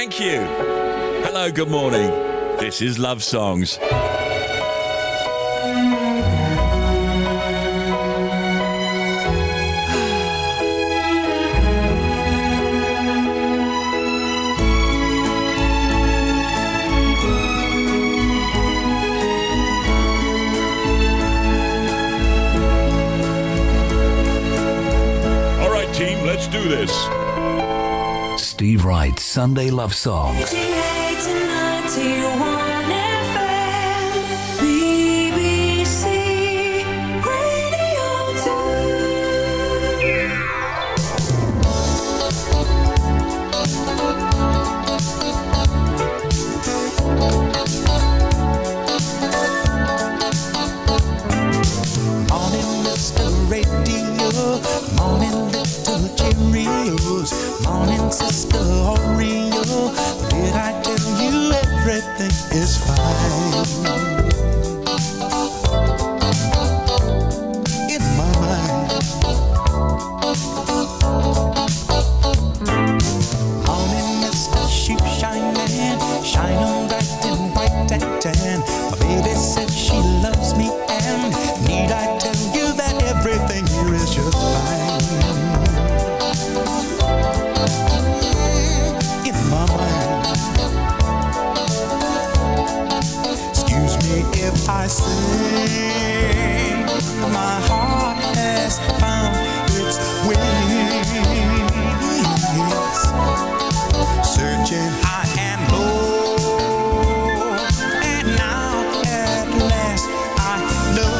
Thank you. Hello, good morning. This is Love Songs. All right, team, let's do this. Steve Wright, Sunday Love Songs. 88 to 91 FM, BBC Radio 2. Morning, Mr. Radio. Morning, little Cheerios. Morning, Sister Oreo. Did I tell you everything is fine? In my mind. Morning, Mr. Sheep Shining. Shining bright and white and tan. My baby said she loves me, and need I tell you that everything here is just fine? In my mind. Excuse me if I say my heart has found its wings, searching high and low, and now at last I know.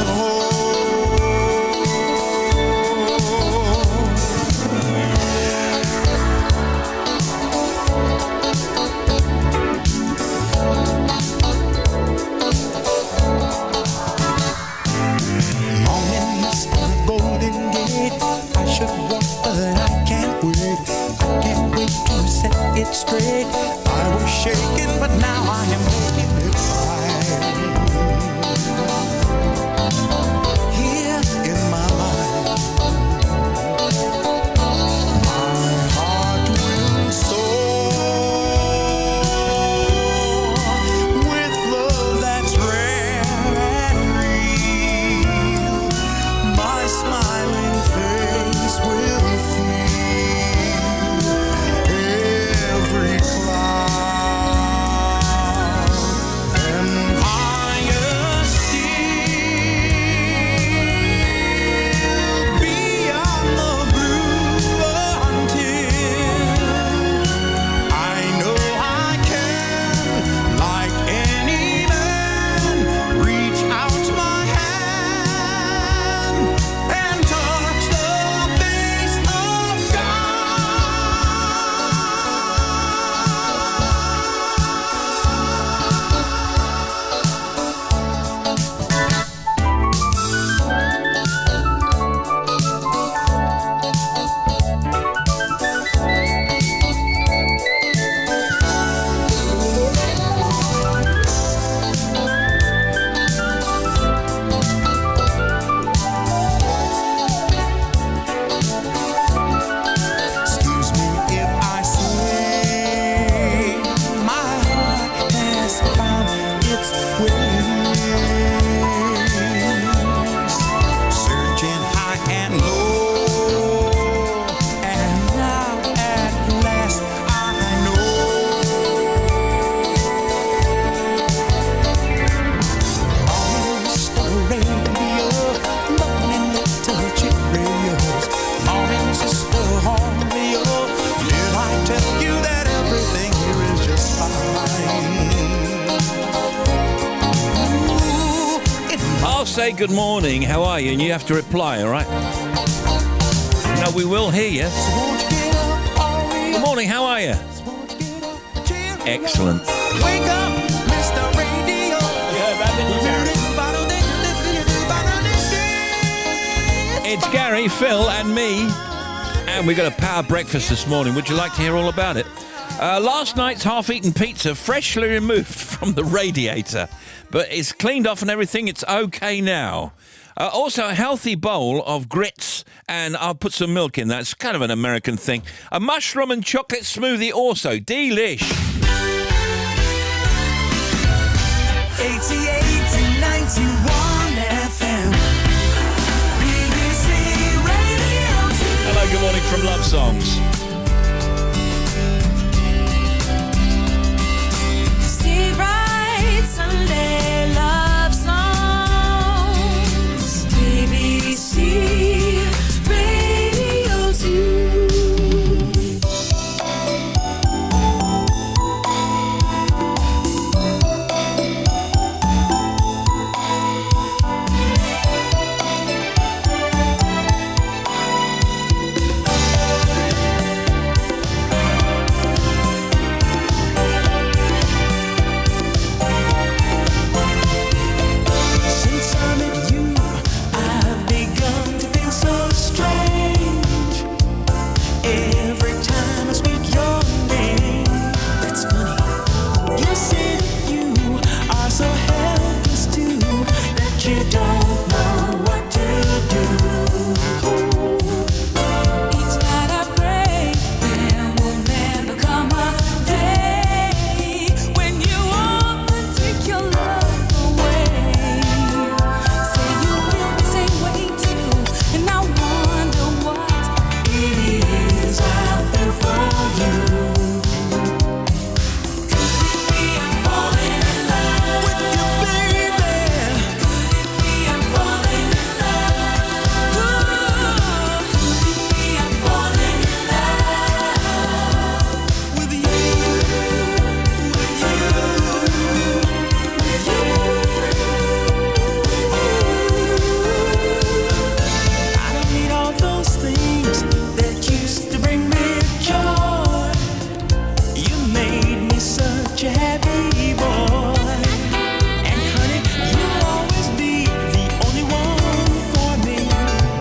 Morning, Mr. Golden Gate. I should walk, but I can't wait. I can't wait to set it straight. I was shaking, but now I am making it right. Here in my mind, my heart will soar with love that's rare and real. My smiling face will feel every cloud, and higher still beyond the blue, until I know I can, like any man, reach out my hand and touch the face of Excuse me if I say my heart has found its wings, searching high and low, and now at last I know. Morning, Mr. Radio. Morning, little Cheerios. Morning, Sister Oreo. Did I tell you that everything here is just fine? Ooh, in I'll say good morning, how are you? And you have to reply, all right? No, we will hear you. So won't you get up, Oreo? Good morning, how are you? So won't you get up, Cheerios? Excellent. Wake up, Mr. Radio. It's Gary, Phil, and me. And we got a power breakfast this morning. Would you like to hear all about it? Last night's half-eaten pizza freshly removed from the radiator, but it's cleaned off and everything. It's okay now. Also, a healthy bowl of grits, and I'll put some milk in that. It's kind of an American thing. A mushroom and chocolate smoothie also. Delish. 88-91 FM. BBC Radio 2. Hello, good morning from Love Songs. Steve Wright, Sunday love songs. BBC Radio 2. Since I met you, I've begun to feel so strange. Every time I speak your name, it's funny. You said you are so helpless too that you don't know what to do. Each night I pray there will never come a day when you won't take your love away. Say you feel the same way too, and I wonder what it is I feel for you. Could it be I'm falling in love With you, baby. Could it be I'm falling in love? Could it be I'm falling in love With you, I don't need all those things that used to bring me joy. You made me such a happy boy. And honey, you'll always be the only one for me.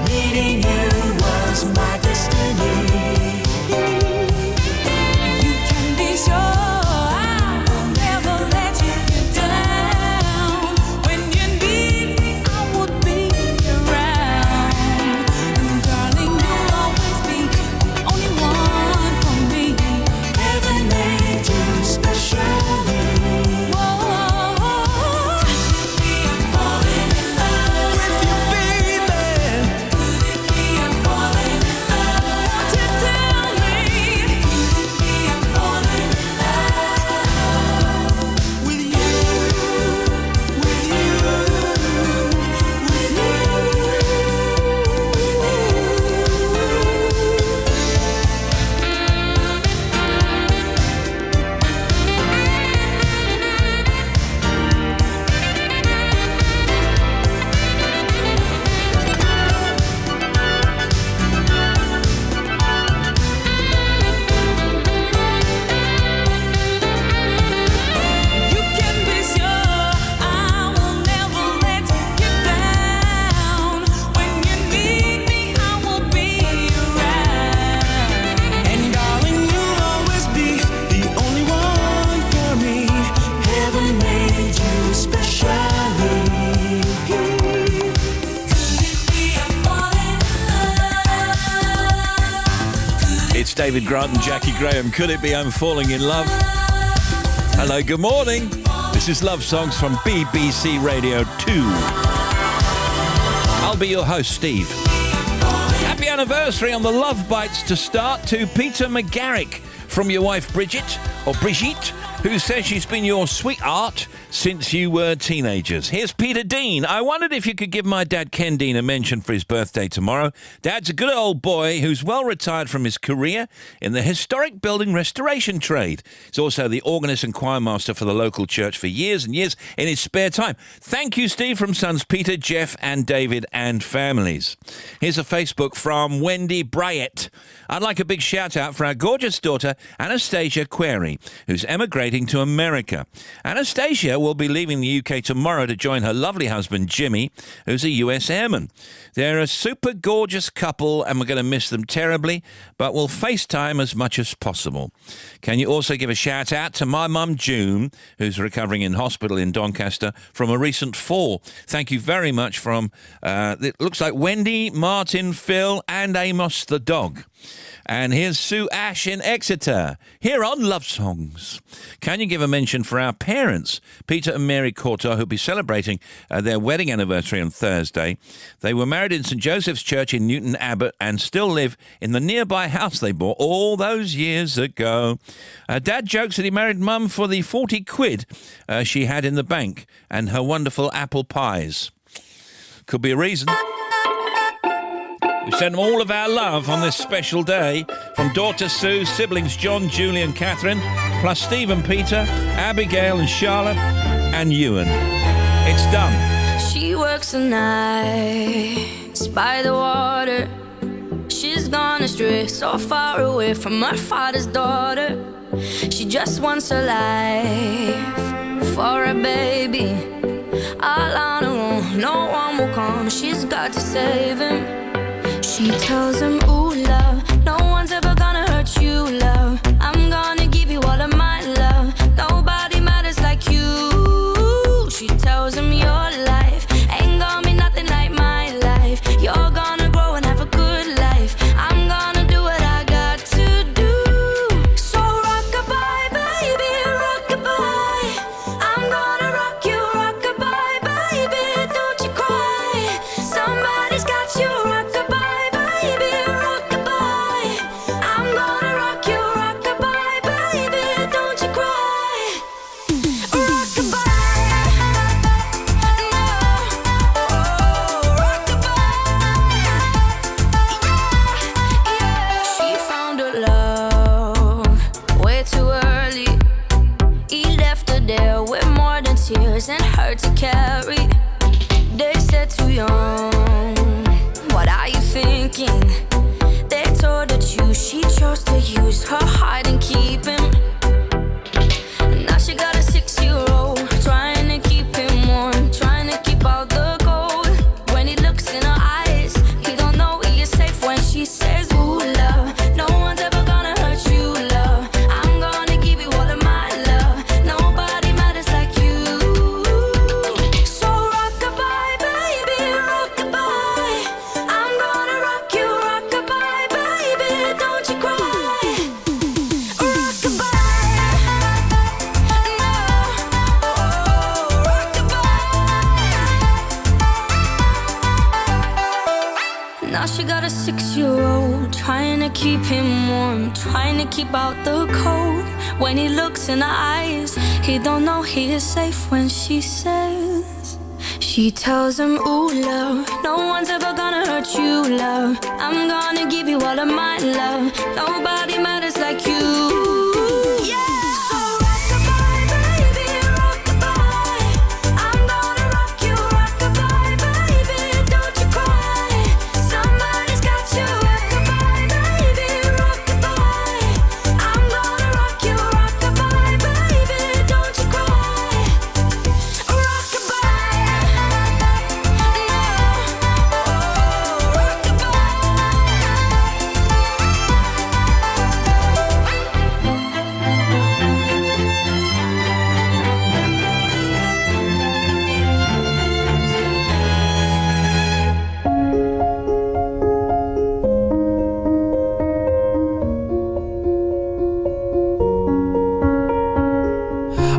Meeting you was my destiny. You can be sure I will never let you down. When you need me, I will be around. And darling, you'll always be the only one for me. Heaven made you specially. Whoa, could it be I'm falling in love? With you, baby. Could it be I'm falling in love? Won't you tell me? Could it be I'm falling in love? With you, with you, with you. You can be sure I will never let you down. When you need me, I will be around. And darling, you'll always be the only one for me. Heaven made you specially. Could it be I'm falling in love? It's David Grant and Jackie Graham. Could it be I'm falling in love? Hello, good morning. This is Love Songs from BBC Radio 2. I'll be your host, Steve. Happy anniversary on the Love Bites to start to Peter McGarrick from your wife Bridget, or Brigitte, who says she's been your sweetheart since you were teenagers. Here's Peter Dean. I wondered if you could give my dad Ken Dean a mention for his birthday tomorrow. Dad's a good old boy who's well retired from his career in the historic building restoration trade. He's also the organist and choirmaster for the local church for years and years in his spare time. Thank you, Steve, from sons Peter, Jeff and David and families. Here's a Facebook from Wendy Bryett. I'd like a big shout out for our gorgeous daughter, Anastasia Query, who's emigrating to America. Anastasia will be leaving the UK tomorrow to join her lovely husband, Jimmy, who's a US airman. They're a super gorgeous couple and we're going to miss them terribly, but we'll FaceTime as much as possible. Can you also give a shout out to my mum, June, who's recovering in hospital in Doncaster from a recent fall? Thank you very much from, it looks like Wendy, Martin, Phil and Amos the dog. And here's Sue Ash in Exeter, here on Love Songs. Can you give a mention for our parents, Peter and Mary Courtois, who'll be celebrating their wedding anniversary on Thursday. They were married in St Joseph's Church in Newton Abbot and still live in the nearby house they bought all those years ago. Dad jokes that he married Mum for the 40 quid she had in the bank and her wonderful apple pies. Could be a reason. We send them all of our love on this special day from daughter Sue, siblings John, Julie and Catherine, plus Steve and Peter, Abigail and Charlotte and Ewan. It's done. She works the nights by the water. She's gone astray, so far away from her father's daughter. She just wants a life for a baby. All on her own, no one will come. She's got to save him. She tells him, ooh, love, no one's ever gonna hurt you, love. I'm gonna give you all of my love. Nobody matters like you. She tells him, your life ain't gonna be nothing like my life. You're gonna grow and have a good life. I'm gonna do what I got to do. So rock-a-bye, baby, rock-a-bye. I'm gonna rock you, rock-a-bye, baby, don't you cry. Somebody's got you, rock-a-bye. Tears and hurt to carry. They said too young, what are you thinking? They told her choose, she chose to use her heart and keep him. Now she got a 6-year-old, trying to keep him warm, trying to keep out the cold. When he looks in her eyes, he don't know he is safe when she says, ooh, love, no one's ever gonna hurt you, love. I'm gonna give you all of my love. Nobody matters like you. Now she got a 6-year-old, trying to keep him warm, trying to keep out the cold. When he looks in her eyes, he don't know he is safe when she says. She tells him, ooh, love, no one's ever gonna hurt you, love. I'm gonna give you all of my love. Nobody matters like you.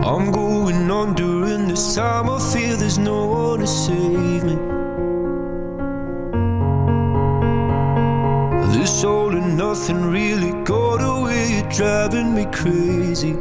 I'm going on during this time. I feel there's no one to save me. This all and nothing really got away. You're driving me crazy.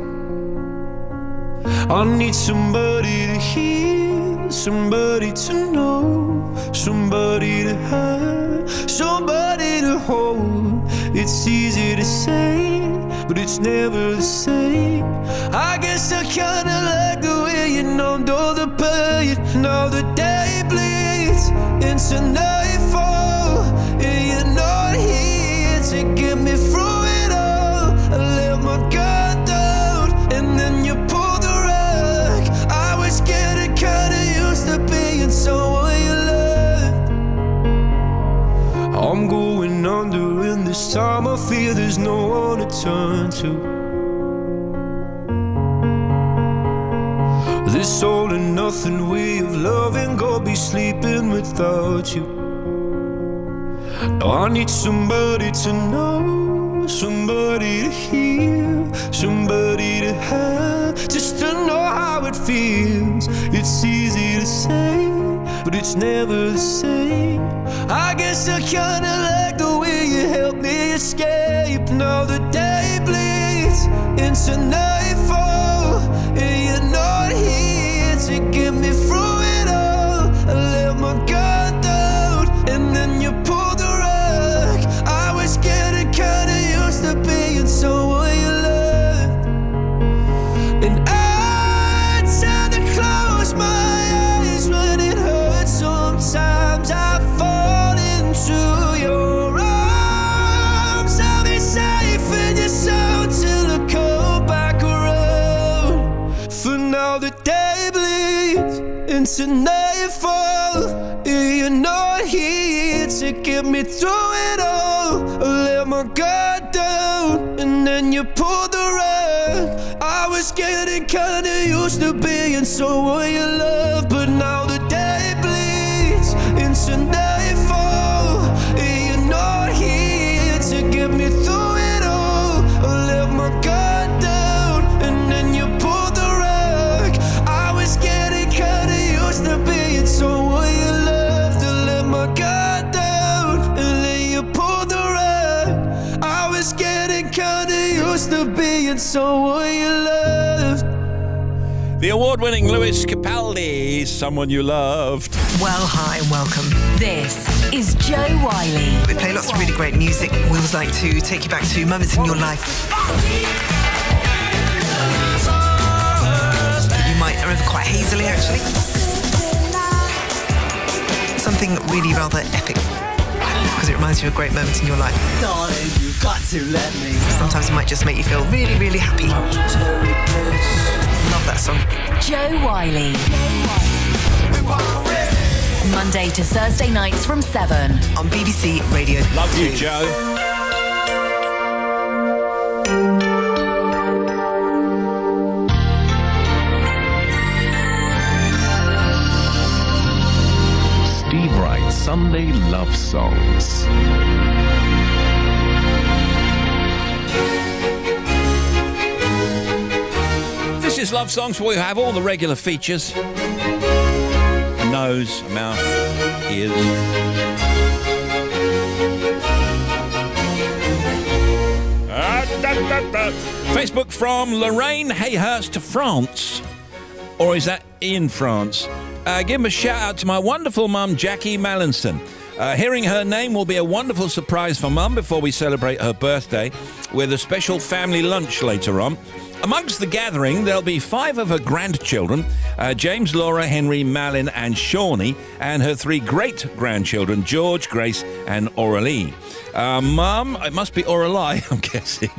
I need somebody to hear, somebody to know, somebody to have, somebody to hold. It's easy to say, but it's never the same. I guess I kinda like the way you numbed all the pain. Now the day bleeds into nightfall, and you're not here to get me through it all. I let my guard down, and then you pulled the rug. I was getting kinda used to being someone you loved. I'm going under, and this time I feel there's no one to turn to. This all and nothing way of loving, go be sleeping without you. Oh, I need somebody to know, somebody to hear, somebody to have, just to know how it feels. It's easy to say, but it's never the same. I guess I kinda like the way you help me escape. Now the day bleeds into nightfall, and you're not here to get me through it all. I let my guard down, and then you pulled the rug. I was getting kinda used to being someone you loved, and I tend to close my eyes when it hurts. Sometimes I fall into your arms. I'll be safe in your soul till I come back around. For now the day bleeds into nightfall, and you're not here to get me through it all. I let my guard down, and then you pulled the rug. I was getting kinda used to being someone you love, but now the day bleeds into nightfall, and you're not here to get me through it all. I let my guard down, and then you pulled the rug. I was getting kinda used to being someone you loved. To let my guard down, and then you pulled the rug. I was getting kinda used to being someone you loved. The award-winning Lewis Capaldi, Someone You Loved. Well, hi and welcome. This is Joe Wiley. We play lots of really great music. We always like to take you back to moments in your life that you might remember quite hazily, actually. Something really rather epic, because it reminds you of a great moment in your life. Darling, you got to let me. Sometimes it might just make you feel really, really happy. Love that song. Joe Wiley. Monday to Thursday nights from 7 on BBC Radio. Love you, Joe. Steve Wright Sunday Love Songs. This is Love Songs, where we have all the regular features. A nose, a mouth, ears. Facebook from Lorraine Hayhurst, France. Or is that in France? Give him a shout out to my wonderful mum, Jackie Mallinson. Hearing her name will be a wonderful surprise for Mum before we celebrate her birthday with a special family lunch later on. Amongst the gathering, there'll be 5 of her grandchildren, James, Laura, Henry, Malin and Shawnee, and her 3 great-grandchildren, George, Grace and Aurelie. Mum, it must be Aurelie, I'm guessing.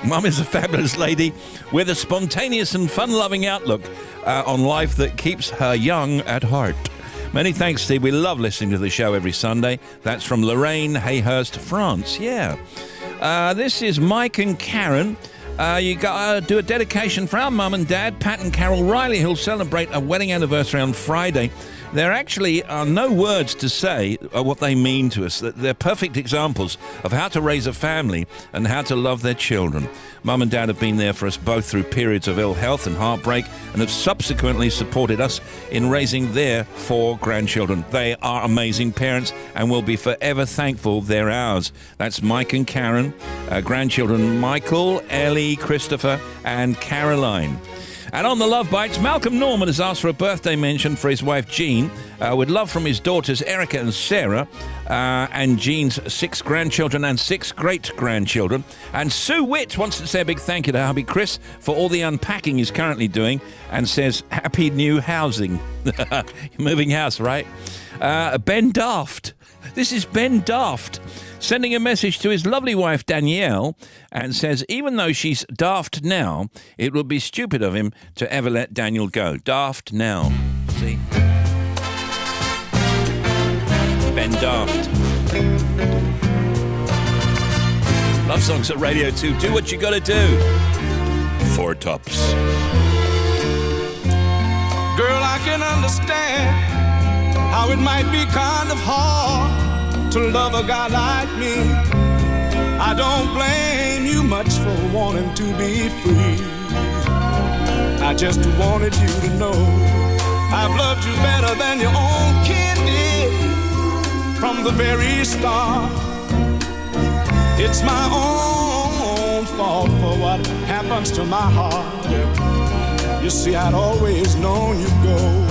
Mum is a fabulous lady with a spontaneous and fun-loving outlook on life that keeps her young at heart. Many thanks, Steve. We love listening to the show every Sunday. That's from Lorraine Hayhurst, France. Yeah. This is Mike and Karen. You got to do a dedication for our mum and dad, Pat and Carol Riley, who'll celebrate a wedding anniversary on Friday. There actually are no words to say what they mean to us. They're perfect examples of how to raise a family and how to love their children. Mum and Dad have been there for us both through periods of ill health and heartbreak and have subsequently supported us in raising their 4 grandchildren. They are amazing parents and will be forever thankful they're ours. That's Mike and Karen, grandchildren Michael, Ellie, Christopher and Caroline. And on the Love Bites, Malcolm Norman has asked for a birthday mention for his wife Jean, with love from his daughters Erica and Sarah, and Jean's 6 grandchildren and 6 great-grandchildren. And Sue Witt wants to say a big thank you to hubby Chris for all the unpacking he's currently doing, and says, happy new housing. You're moving house, right? Ben Daft. This is Ben Daft, sending a message to his lovely wife Danielle, and says, even though she's daft now, it would be stupid of him to ever let Daniel go. Daft now. See? Ben Daft. Love Songs at Radio 2. Do what you gotta do. 4 Tops. Girl, I can understand how it might be kind of hard to love a guy like me. I don't blame you much for wanting to be free. I just wanted you to know I've loved you better than your own kid did from the very start. It's my own fault for what happens to my heart. You see, I'd always known you'd go.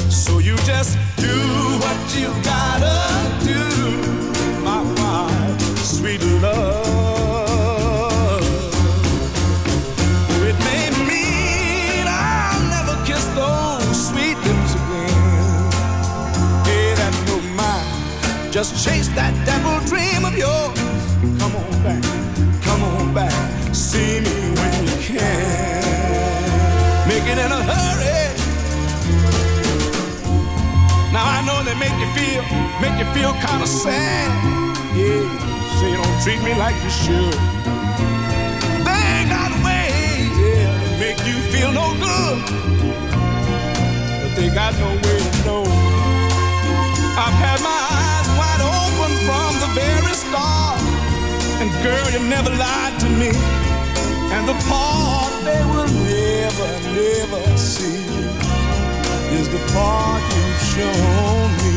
So you just do what you gotta do, my wife, sweet love. It may mean I'll never kiss those sweet lips again. Hey, that's no mind. Just chase that devil dream of yours. Come on back, see me when you can. Make it in a hurry. Now I know they make you feel kind of sad. Yeah, so you don't treat me like you should. They got ways, yeah, to make you feel no good, but they got no way to know. I've had my eyes wide open from the very start, and girl, you never lied to me. And the part they will never see is the part you've shown me.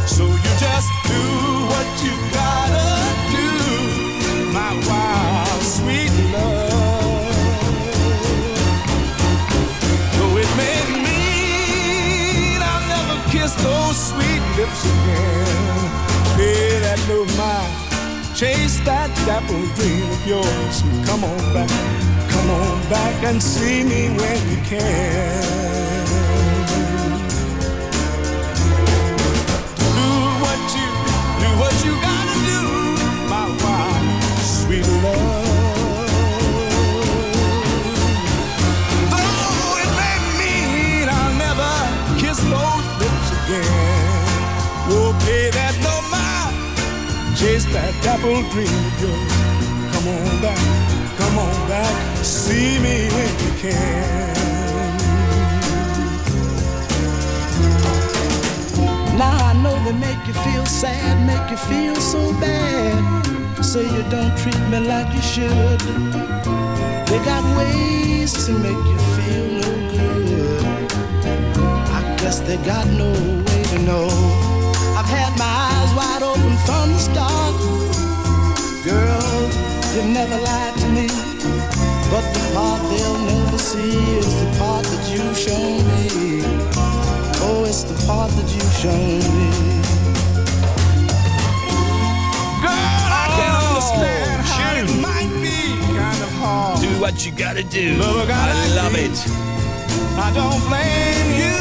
So you just do what you gotta do, my wild, sweet love. Though it may mean I'll never kiss those sweet lips again, pay that little mind, chase that dapple dream of yours. Come on back and see me when you can. What you gotta do, my wild, sweet love. Though it may mean I'll never kiss those lips again, oh, pay that no mind, chase that dapple dream of yours. Come on back, see me when you can. Now I know they make you feel sad, make you feel so bad. Say you don't treat me like you should. They got ways to make you feel no good. I guess they got no way to know. I've had my eyes wide open from the start. Girl, you never lied to me. But the part they'll never see is the part that you've shown me. Oh, it's the part that you've shown me. Girl, I can't understand how it might be kind of hard. Do what you gotta do. I love it. I don't blame you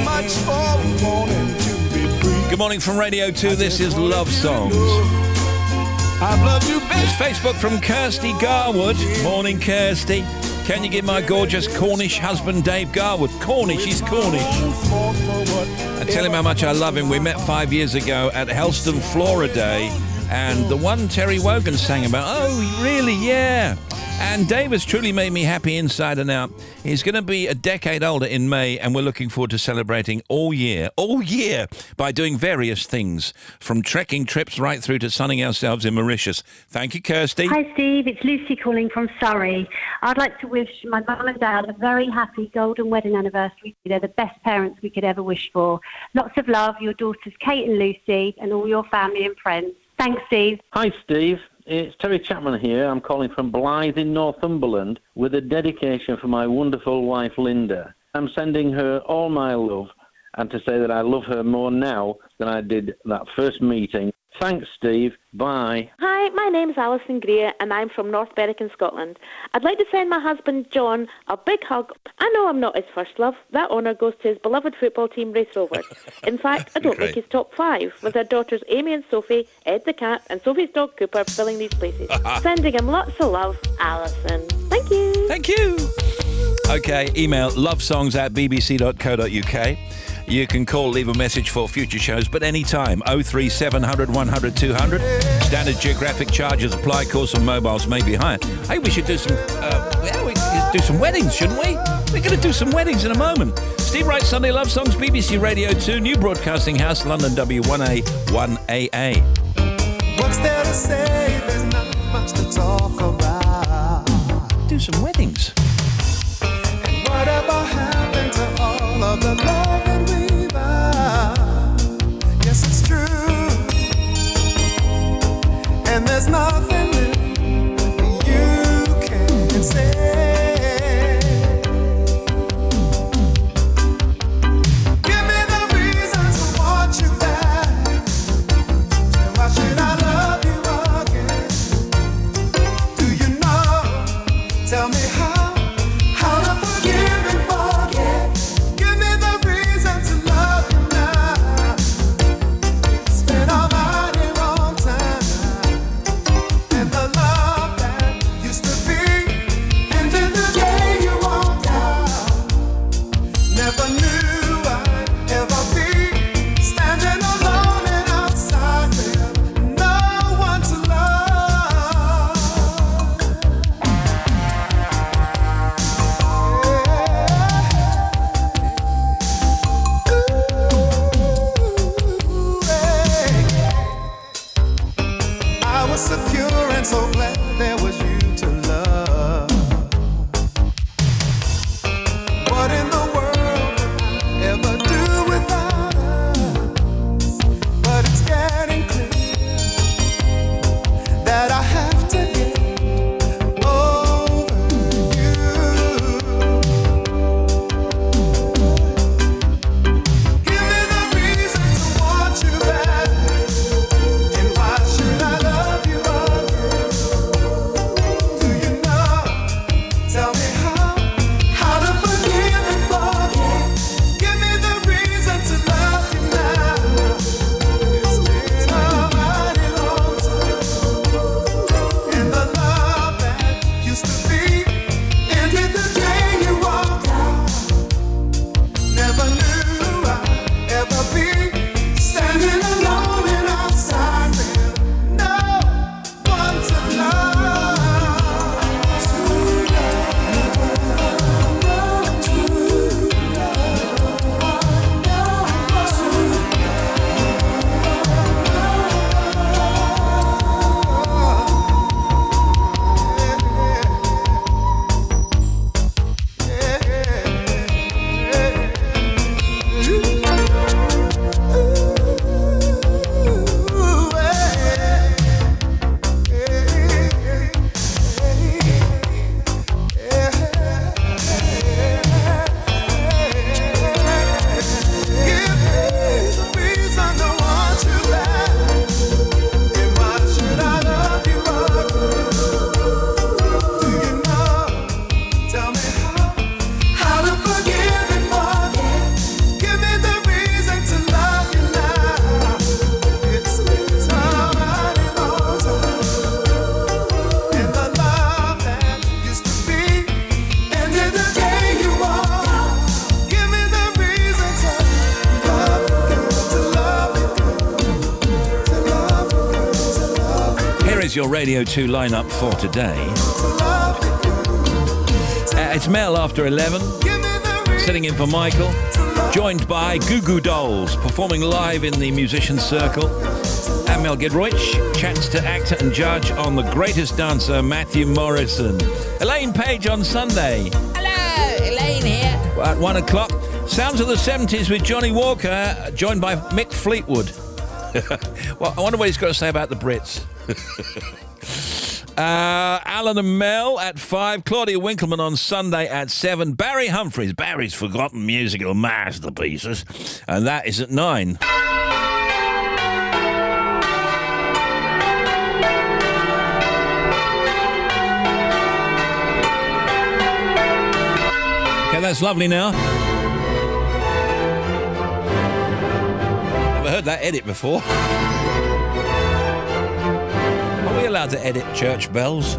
much for wanting to be free. Good morning from Radio 2. This is Love Songs. I've loved you better. It's Facebook from Kirsty Garwood. Morning, Kirsty. Can you give my gorgeous Cornish husband Dave Garwood? Cornish, he's Cornish. I tell him how much I love him. We met 5 years ago at Helston Flora Day, and the one Terry Wogan sang about, oh, really, yeah. And Dave has truly made me happy inside and out. He's going to be a decade older in May, and we're looking forward to celebrating all year, by doing various things, from trekking trips right through to sunning ourselves in Mauritius. Thank you, Kirsty. Hi, Steve. It's Lucy calling from Surrey. I'd like to wish my mum and dad a very happy golden wedding anniversary. They're the best parents we could ever wish for. Lots of love, your daughters Kate and Lucy, and all your family and friends. Thanks, Steve. Hi, Steve. It's Terry Chapman here. I'm calling from Blythe in Northumberland with a dedication for my wonderful wife, Linda. I'm sending her all my love and to say that I love her more now than I did that first meeting. Thanks, Steve. Bye. Hi, my name's Alison Greer and I'm from North Berwick in Scotland. I'd like to send my husband John a big hug. I know I'm not his first love. That honour goes to his beloved football team, Race Rovers. In fact, I don't make his top 5, with their daughters Amy and Sophie, Ed the cat and Sophie's dog Cooper filling these places. Sending him lots of love, Alison. Thank you. Thank you. Okay, email lovesongs@bbc.co.uk. You can call, leave a message for future shows, but anytime. 03700 100 200. Standard geographic charges apply. Calls on mobiles may be higher. Hey, we should do some weddings, shouldn't we? We're going to do some weddings in a moment. Steve Wright, Sunday Love Songs, BBC Radio 2, New Broadcasting House, London W1A 1AA. What's there to say? There's not much to talk about. Do some weddings. And whatever happened to all of the love that we vowed? Yes, it's true. And there's nothing that you can say. Your Radio 2 lineup for today. It's Mel after 11, sitting in for Michael, joined by Goo Goo Dolls, performing live in the Musicians Circle. And Mel Gidroych chats to actor and judge on The Greatest Dancer, Matthew Morrison. Elaine Page on Sunday. Hello, Elaine here. At 1 o'clock, Sounds of the 70s with Johnny Walker, joined by Mick Fleetwood. Well, I wonder what he's got to say about the Brits. Alan and Mel at 5, Claudia Winkleman on Sunday at 7, Barry Humphries, Barry's Forgotten Musical Masterpieces, and that is at 9. Okay, that's lovely now. Never heard that edit before. Are we allowed to edit church bells?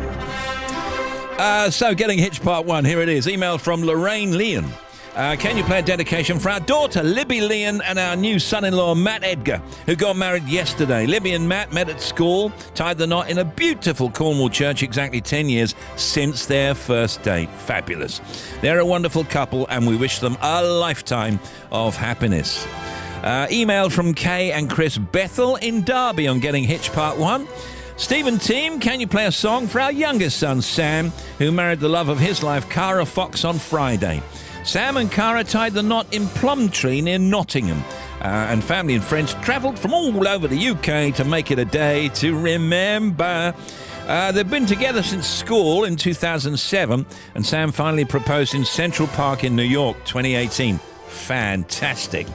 So, Getting Hitched Part 1, here it is. Email from Lorraine Leon. Can you play a dedication for our daughter, Libby Leon, and our new son-in-law, Matt Edgar, who got married yesterday? Libby and Matt met at school, tied the knot in a beautiful Cornwall church exactly 10 years since their first date. Fabulous. They're a wonderful couple, and we wish them a lifetime of happiness. Email from Kay and Chris Bethel in Derby on Getting Hitched Part 1. Stephen Team, can you play a song for our youngest son, Sam, who married the love of his life, Cara Fox, on Friday? Sam and Cara tied the knot in Plumtree near Nottingham. And family and friends travelled from all over the UK to make it a day to remember. They've been together since school in 2007, and Sam finally proposed in Central Park in New York, 2018. Fantastic.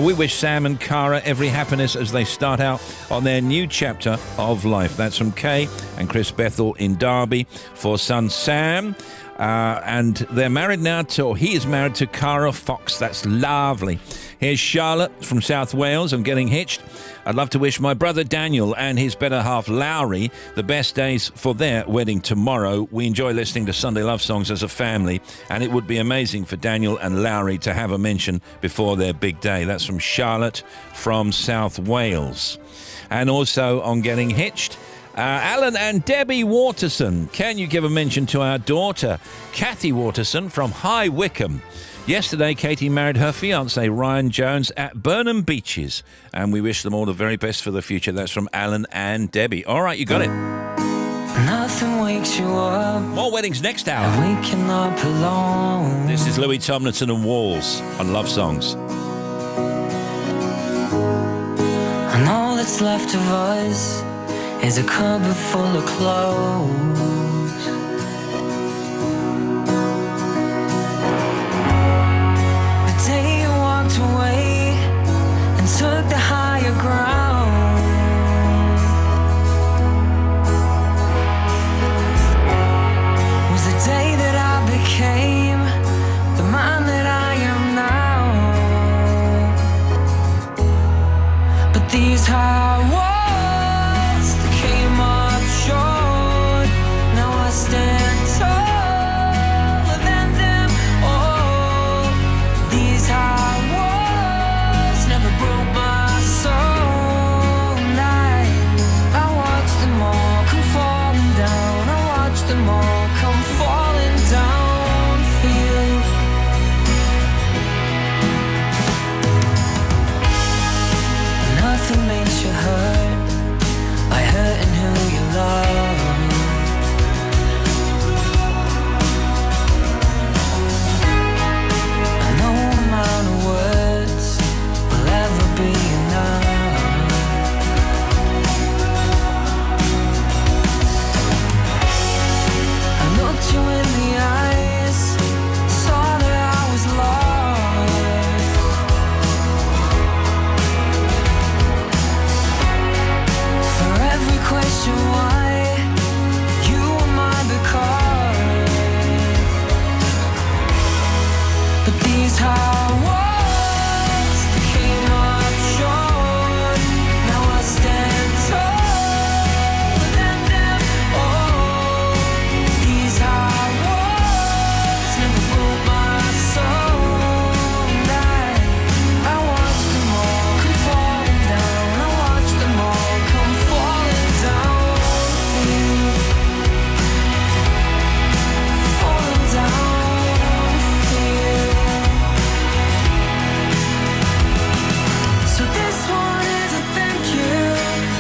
We wish Sam and Cara every happiness as they start out on their new chapter of life. That's from Kay and Chris Bethel in Derby for son Sam. And they're married now he is married to Cara Fox. That's lovely. Here's Charlotte from South Wales on Getting Hitched. I'd love to wish my brother Daniel and his better half Lowry the best days for their wedding tomorrow. We enjoy listening to Sunday Love Songs as a family, and it would be amazing for Daniel and Lowry to have a mention before their big day. That's from Charlotte from South Wales. And also on Getting Hitched, Alan and Debbie Waterson. Can you give a mention to our daughter, Kathy Waterson from High Wycombe? Yesterday, Katie married her fiancé, Ryan Jones, at Burnham Beaches, and we wish them all the very best for the future. That's from Alan and Debbie. All right, you got it. Nothing wakes you up. More weddings next hour. Waking up alone. This is Louis Tomlinson and Walls on Love Songs. And all that's left of us is a cupboard full of clothes. The day you walked away and took the higher ground was the day that I became the man that I am now. But these high walls that came up short, now I stand taller than them all. These high walls never broke my soul. I watched them all come falling down. I watched them all come falling down for you. Nothing makes you hurt by hurting who you love. And no amount of words will ever be enough. I looked you in the eyes, saw that I was lost. For every question why, you were mine because. But these high walls that came up short, now I stand taller than them all. These high walls never broke my soul. I watched them all come falling down. I watched them all come falling down for you. Falling down for you. So this one is a thank you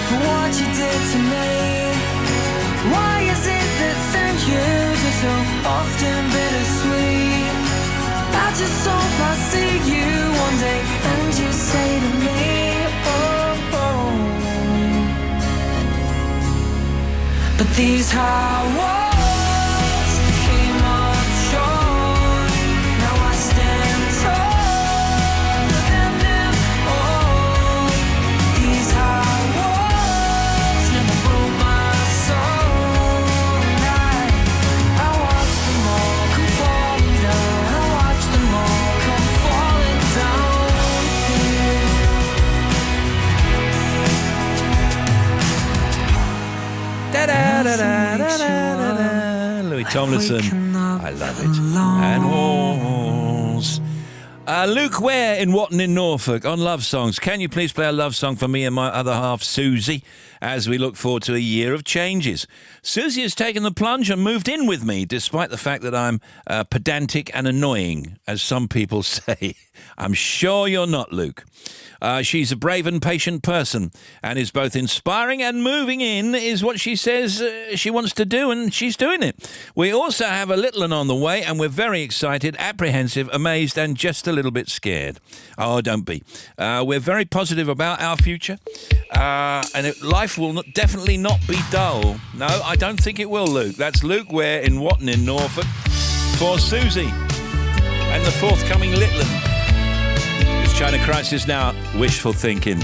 for what you did to me. Why is it that thank yous are so often bittersweet? I just hope I see you one day and you say to me, oh, oh. But these high walls that came up short, now I stand taller than them all. These high walls never broke my soul. I watched them all come falling down. I watched them all come falling down for you. Louis Tomlinson. I love it. And Walls. Luke Ware in Watton in Norfolk on Love Songs. Can you please play a love song for me and my other half, Susie? as we look forward to a year of changes. Susie has taken the plunge and moved in with me, despite the fact that I'm pedantic and annoying, as some people say. I'm sure you're not, Luke. She's a brave and patient person and is both inspiring and moving in is what she says she wants to do, and she's doing it. We also have a little one on the way, and we're very excited, apprehensive, amazed, and just a little bit scared. Oh, don't be. We're very positive about our future, and life will definitely not be dull. No, I don't think it will, Luke. That's Luke Ware in Watton in Norfolk for Susie and the forthcoming little one. China Crisis now, wishful thinking.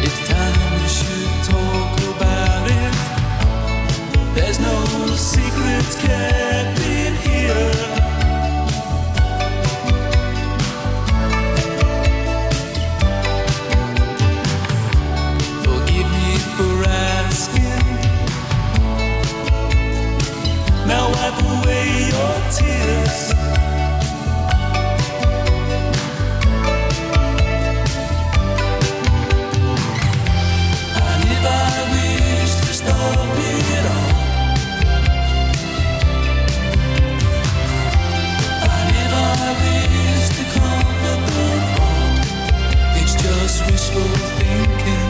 It's time we should talk about it. There's no secrets kept in here. Forgive me for asking. Now wipe away your tears. And if I wish to stop it all, and if I wish to comfort the fall, it's just wishful thinking.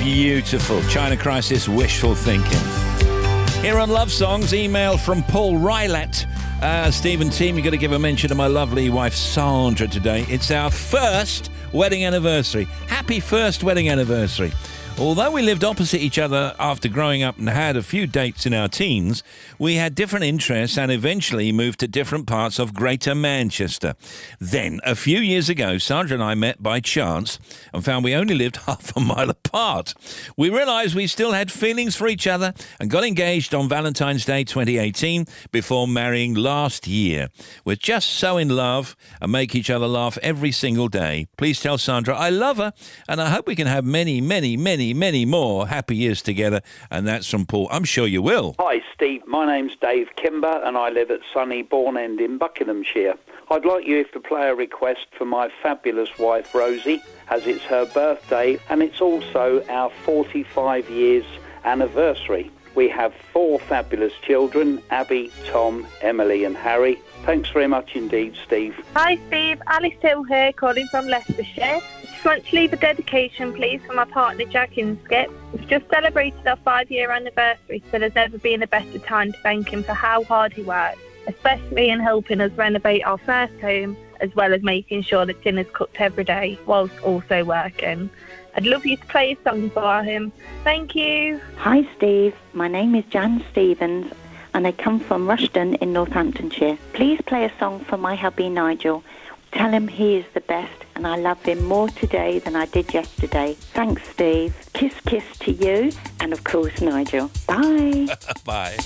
Beautiful. China Crisis, wishful thinking. Here on Love Songs, email from Paul Rylat. Steve and team, you've got to give a mention to my lovely wife Sandra today. It's our first wedding anniversary. Happy first wedding anniversary. Although we lived opposite each other after growing up and had a few dates in our teens, we had different interests and eventually moved to different parts of Greater Manchester. Then, a few years ago, Sandra and I met by chance and found we only lived half a mile apart. We realised we still had feelings for each other and got engaged on Valentine's Day 2018 before marrying last year. We're just so in love and make each other laugh every single day. Please tell Sandra I love her and I hope we can have many, many, many many, many more happy years together. And that's from Paul. I'm sure you will. Hi, Steve. My name's Dave Kimber, and I live at sunny Bourne End in Buckinghamshire. I'd like you to play a request for my fabulous wife, Rosie, as it's her birthday, and it's also our 45 years anniversary. We have 4 fabulous children, Abby, Tom, Emily and Harry. Thanks very much indeed, Steve. Hi, Steve. Alice Hill here, calling from Leicestershire. I just want to leave a dedication, please, for my partner, Jack Inskip. We've just celebrated our 5-year anniversary, so there's never been a better time to thank him for how hard he worked, especially in helping us renovate our first home, as well as making sure that dinner's cooked every day, whilst also working. I'd love you to play a song for him. Thank you. Hi, Steve. My name is Jan Stevens, and I come from Rushden in Northamptonshire. Please play a song for my hubby, Nigel. Tell him he is the best, and I love him more today than I did yesterday. Thanks, Steve. Kiss, kiss to you, and of course, Nigel. Bye. Bye.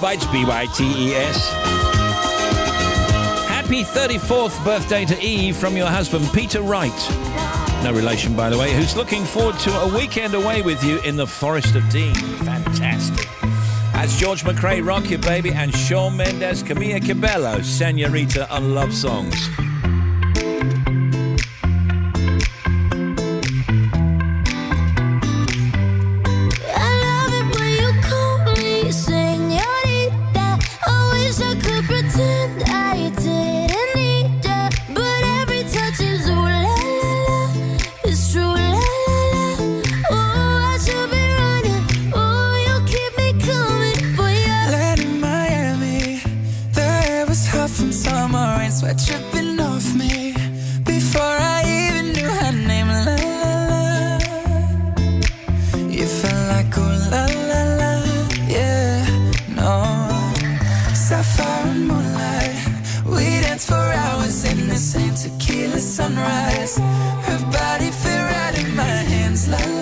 Bites, B-Y-T-E-S. Happy 34th birthday to Eve from your husband, Peter Wright. No relation, by the way, who's looking forward to a weekend away with you in the Forest of Dean. Fantastic. That's George McRae, Rock Your Baby, and Shawn Mendes, Camilla Cabello, Senorita on Love Songs. Sunrise, her body fit right in my hands, la la.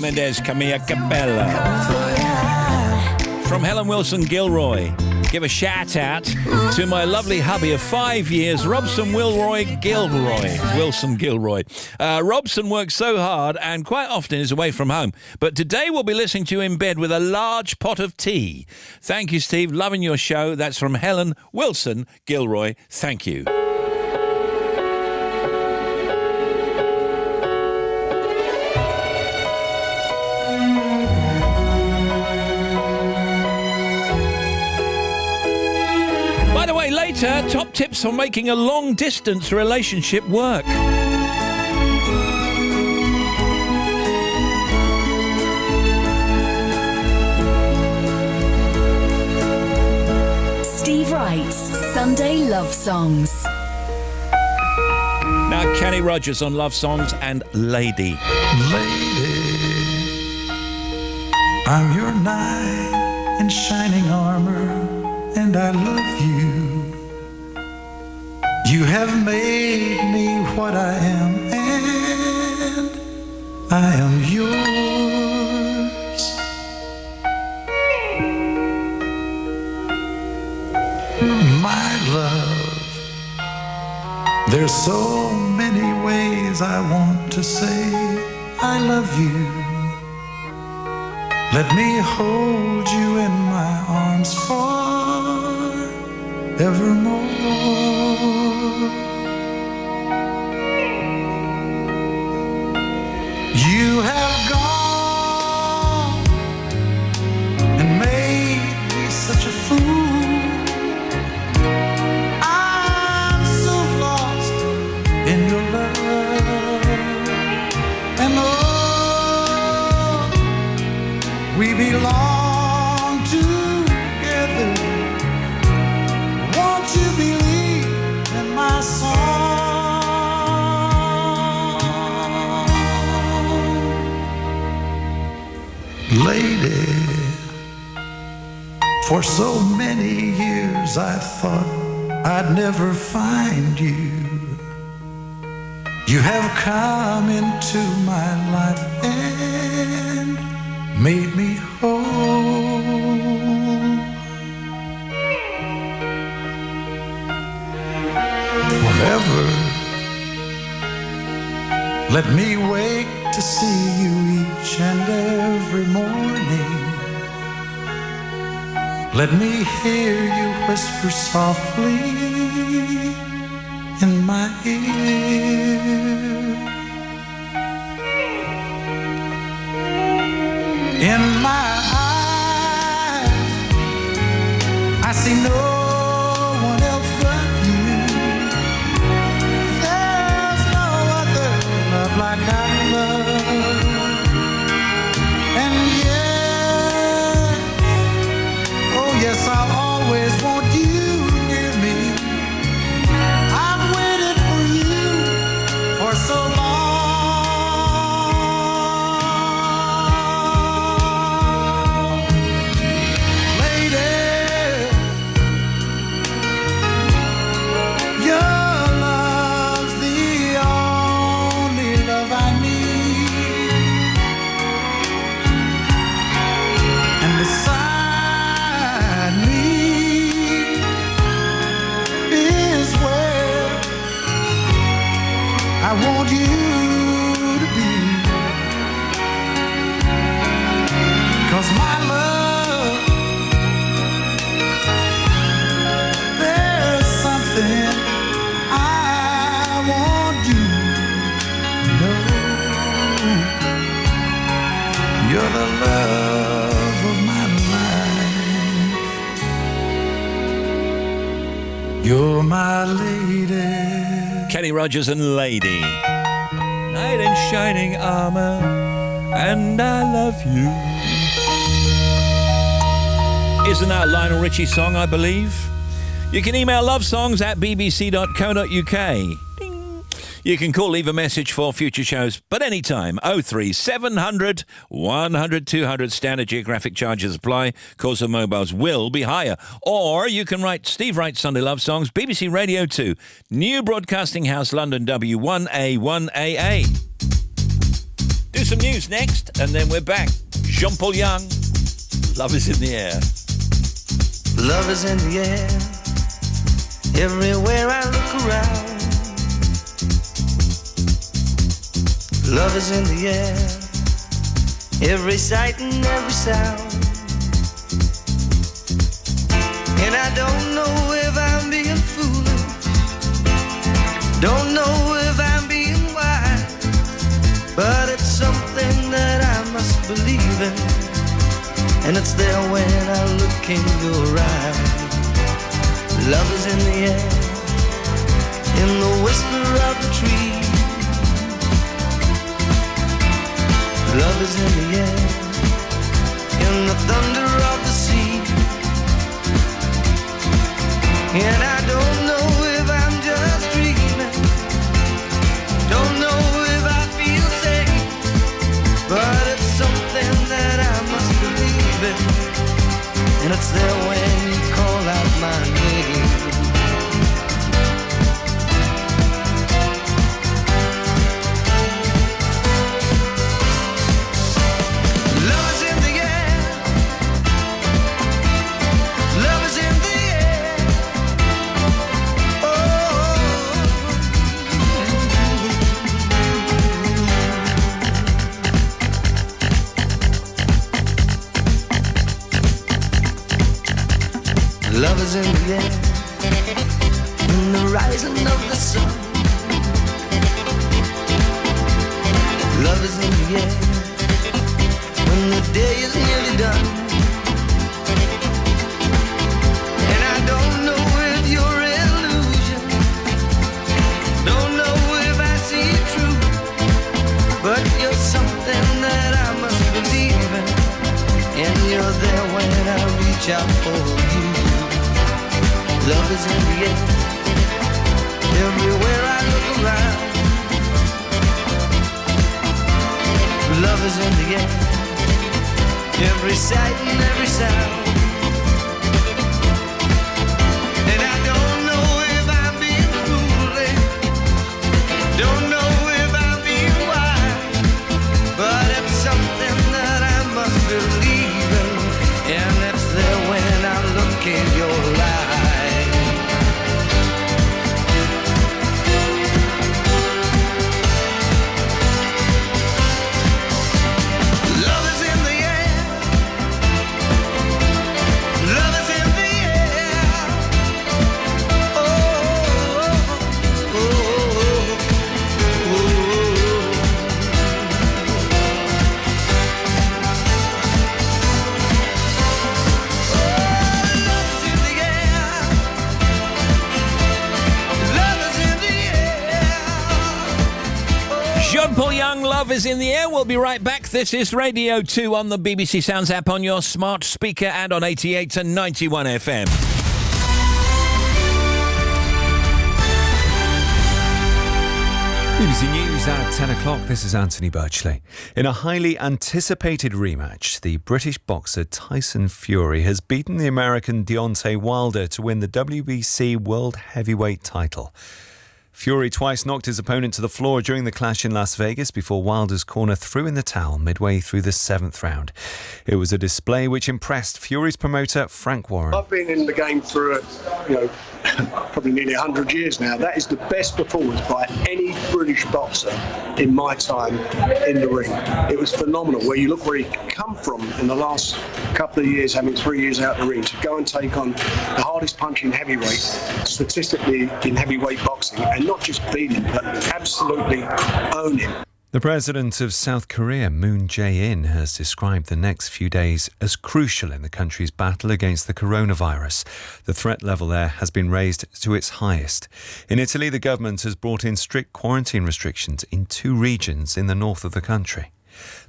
Mendes, Camilla Cabello. From Helen Wilson Gilroy, give a shout out to my lovely hubby of 5 years, Robson Wilson Gilroy. Robson works so hard and quite often is away from home, but today we'll be listening to you in bed with a large pot of tea. Thank you, Steve. Loving your show. That's from Helen Wilson Gilroy. Thank you. By the way, later, top tips on making a long-distance relationship work. Steve Wright's Sunday Love Songs. Now, Kenny Rogers on Love Songs and Lady. Lady, I'm your knight in shining armor, and I love you. You have made me what I am, and I am yours. My love, there's so many ways I want to say I love you. Let me hold you in my arms forevermore. You have gone and made me such a fool. I'm so lost in your love. And oh, we belong together. Won't you believe in my song? Lady, for so many years I thought I'd never find you. You have come into my life and made me whole. Forever, let me wake to see you each and every morning. Let me hear you whisper softly in my ear. In my eyes, I see no one else but you. There's no other love like I love. And yes, oh yes, I'll always want you near me. I've waited for you for so long. Lady, your love's the only love I need. And beside me is where I want you to be. 'Cause my love, there's something I want you to know. You're the love of my life. You're my lady. Kenny Rogers and Lady. Knight in shining armor, and I love you. Isn't that a Lionel Richie song, I believe? You can email lovesongs@bbc.co.uk. Ding. You can call, leave a message for future shows, but anytime. 03700 100 200. Standard geographic charges apply. Calls and mobiles will be higher. Or you can write Steve Wright Sunday Love Songs, BBC Radio 2, New Broadcasting House, London W1A1AA. Do some some news next, and then we're back. Jean-Paul Young, Love is in the Air. Love is in the air, everywhere I look around. Love is in the air, every sight and every sound. And I don't know if I'm being foolish, don't know if I'm being wise, but it's something that I must believe in, and it's there when I look in your eyes. Love is in the air, in the whisper of the tree. Love is in the air, in the thunder of the sea. And I don't know if I'm just dreaming, don't know if I feel safe, but it's something that I must believe in, and it's there when you call out my name. Love is in the air, love is in the air. Oh, love is in the air, in the rising of the sun. Love is in the air, when the day is nearly done. And I don't know if you're illusion, don't know if I see it true, but you're something that I must believe in, and you're there when I reach out for you. Love is in the air, everywhere I look around. Love is in the air, every sight and every sound. And I don't know if I'm being foolish, don't know if I'm being wise, but it's something that I must believe in, and it's there when I look in your eyes. Love is in the air, love is in the air. Oh, oh, oh, love is in the air, love is in the air. Jean-Paul Young, Love is in the Air. We'll be right back. This is Radio 2 on the BBC Sounds app, on your smart speaker, and on 88 and 91 FM. BBC News at 10 o'clock. This is Anthony Birchley. In a highly anticipated rematch, the British boxer Tyson Fury has beaten the American Deontay Wilder to win the WBC World Heavyweight title. Fury twice knocked his opponent to the floor during the clash in Las Vegas before Wilder's corner threw in the towel midway through the 7th round. It was a display which impressed Fury's promoter Frank Warren. I've been in the game for, probably nearly 100 years now. That is the best performance by any British boxer in my time in the ring. It was phenomenal. Where you look where he come from in the last couple of years, having 3 years out in the ring, to go and take on the hardest punch in heavyweight, statistically in heavyweight boxing, and not just beat him, but absolutely own him. The president of South Korea, Moon Jae-in, has described the next few days as crucial in the country's battle against the coronavirus. The threat level there has been raised to its highest. In Italy, the government has brought in strict quarantine restrictions in 2 regions in the north of the country.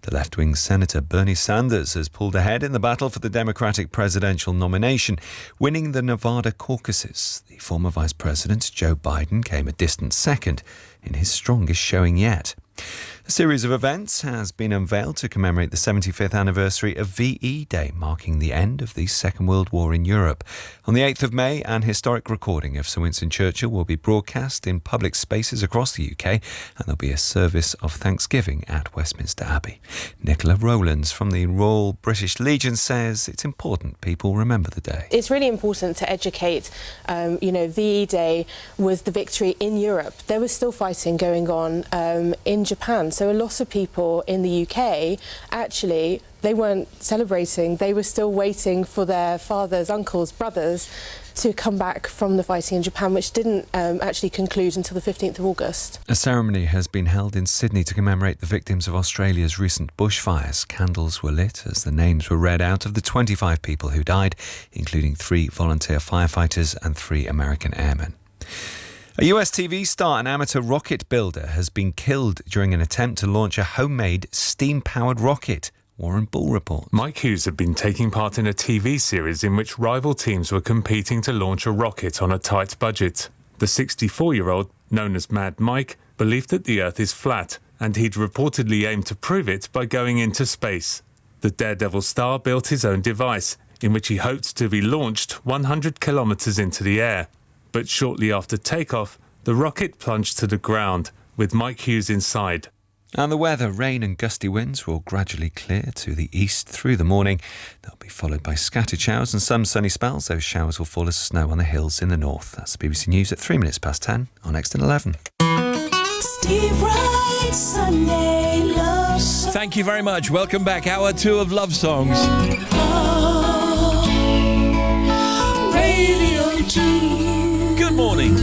The left-wing Senator Bernie Sanders has pulled ahead in the battle for the Democratic presidential nomination, winning the Nevada caucuses. The former Vice President, Joe Biden, came a distant second in his strongest showing yet. A series of events has been unveiled to commemorate the 75th anniversary of VE Day, marking the end of the Second World War in Europe. On the 8th of May, an historic recording of Sir Winston Churchill will be broadcast in public spaces across the UK, and there'll be a service of Thanksgiving at Westminster Abbey. Nicola Rowlands from the Royal British Legion says it's important people remember the day. It's really important to educate. VE Day was the victory in Europe. There was still fighting going on in Japan. So a lot of people in the UK, actually, they weren't celebrating. They were still waiting for their fathers, uncles, brothers to come back from the fighting in Japan, which didn't actually conclude until the 15th of August. A ceremony has been held in Sydney to commemorate the victims of Australia's recent bushfires. Candles were lit as the names were read out of the 25 people who died, including 3 volunteer firefighters and 3 American airmen. A US TV star and amateur rocket builder has been killed during an attempt to launch a homemade steam-powered rocket. Warren Bull reports. Mike Hughes had been taking part in a TV series in which rival teams were competing to launch a rocket on a tight budget. The 64-year-old, known as Mad Mike, believed that the Earth is flat, and he'd reportedly aimed to prove it by going into space. The Daredevil star built his own device, in which he hoped to be launched 100 kilometres into the air. But shortly after takeoff, the rocket plunged to the ground, with Mike Hughes inside. And the weather, rain and gusty winds will gradually clear to the east through the morning. They'll be followed by scattered showers and some sunny spells. Those showers will fall as snow on the hills in the north. That's the BBC News at 3 minutes past 10 on Exton 11. Steve Wright, Sunday Love Songs. Thank you very much. Welcome back. Hour 2 of Love Songs. Radio G. Good morning.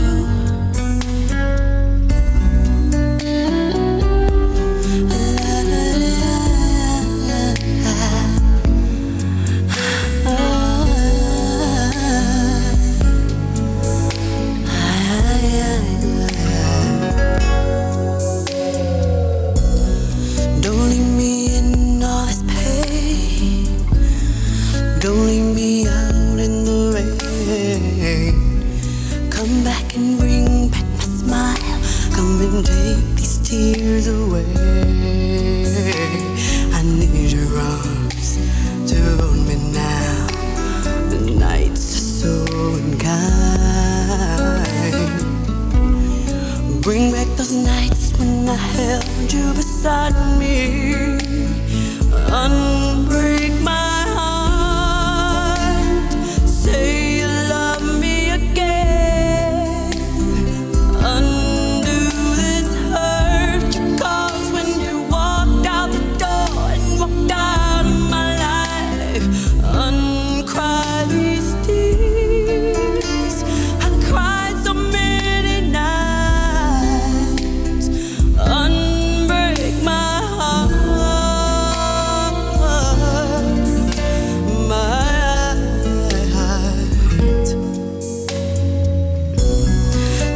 Don't leave me in all this pain. Don't leave me out in the rain. Come back and bring back my smile. Come and take these tears away. I need your arms to hold me now. The nights are so unkind. Bring back those nights when I held you beside me. Unbreak my heart. Say you love me again. Undo this hurt you caused when you walked out the door and walked out of my life. Uncry these tears. I cried so many nights. Unbreak my heart. My heart.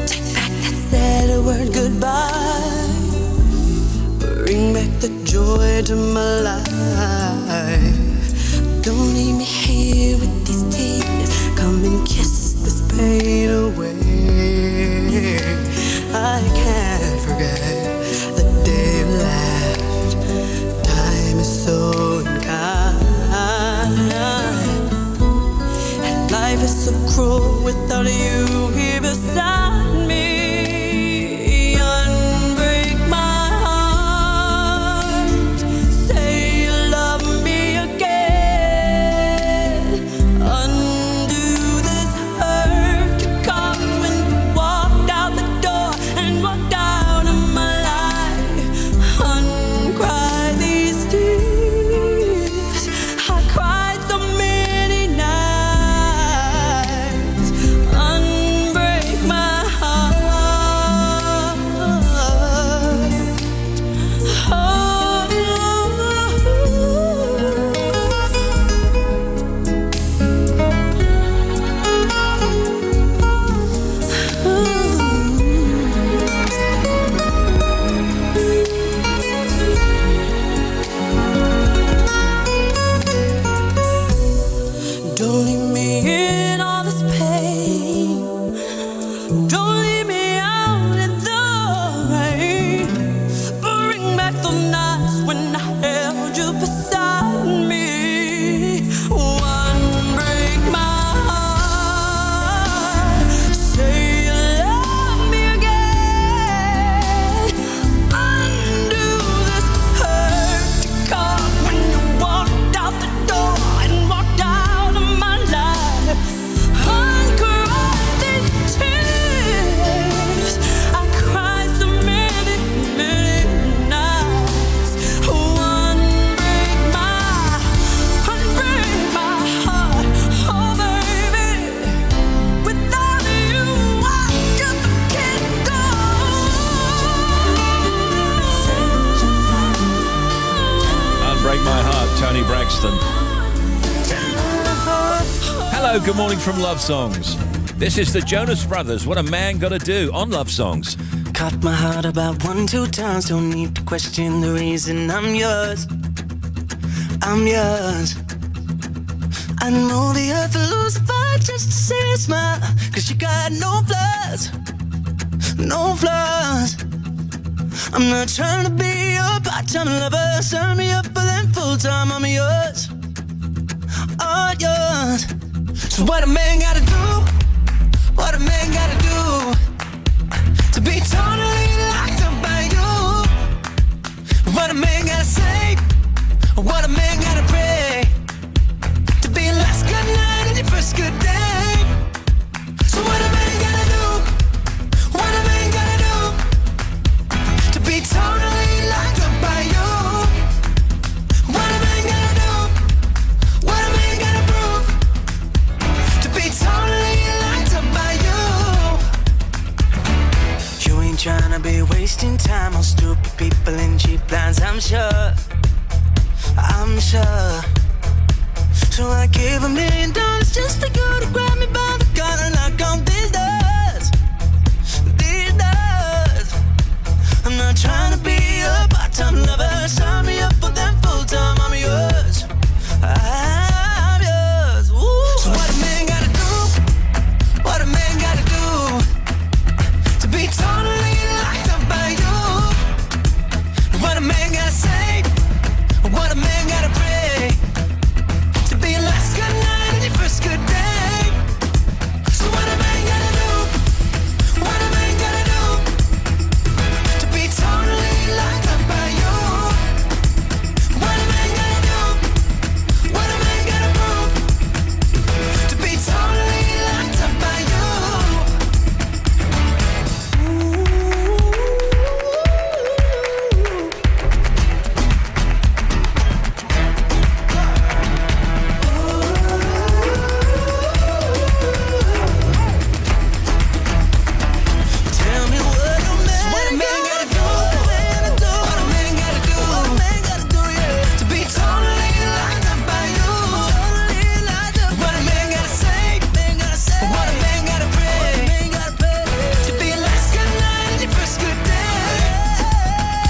Take back that sad word goodbye. Bring back the joy to my life. Don't leave me here with these tears. Come and kiss this pain away. I can't forget the day you left. Time is so unkind. And life is so cruel without you here beside me. Unbreak my heart. Say you love me again. Undo this hurt you caused when you walked out the door and walked out of my Tony Braxton. Hello, good morning from Love Songs. This is the Jonas Brothers, What a Man Gotta Do, on Love Songs. Cut my heart about 1-2 times. Don't need to question the reason I'm yours. I'm yours. I know the earth will lose a fight just to see you smile. Cause you got no flaws. No flaws. I'm not trying to be your part-time lover. Sign me up for them full-time. I'm yours. All yours. So what a man gotta do? What a man gotta do to be totally locked up by you? What a man gotta say? What a man gotta pray to be your last good night and your first good day? So what a man gotta do? What a man gotta do to be totally locked up by you? What a man gotta do? What a man gotta prove to be totally locked up by you? You ain't tryna be wasting time on stupid people in cheap lines, I'm sure. I'm sure. So I gave $1 million just for you to grab me by the collar and knock on these doors. These doors. I'm not trying to be a part-time lover. Sign me up for them full-time. I'm yours. I'm yours. Ooh. So what a man gotta do? What a man gotta do to be totally locked up by you? What a man gotta say? What a man gotta pray to be your last good night and your first good day? So what a man gotta do? What a man gotta do to be totally locked up by you? What a man gotta do? What a man gotta prove to be totally locked up by you? Tell me what a man gotta do? What a man gotta do? What a man gotta do, yeah, to be totally locked up by you? What a man gotta say? What a man gotta pray to be your last good night and your first good day?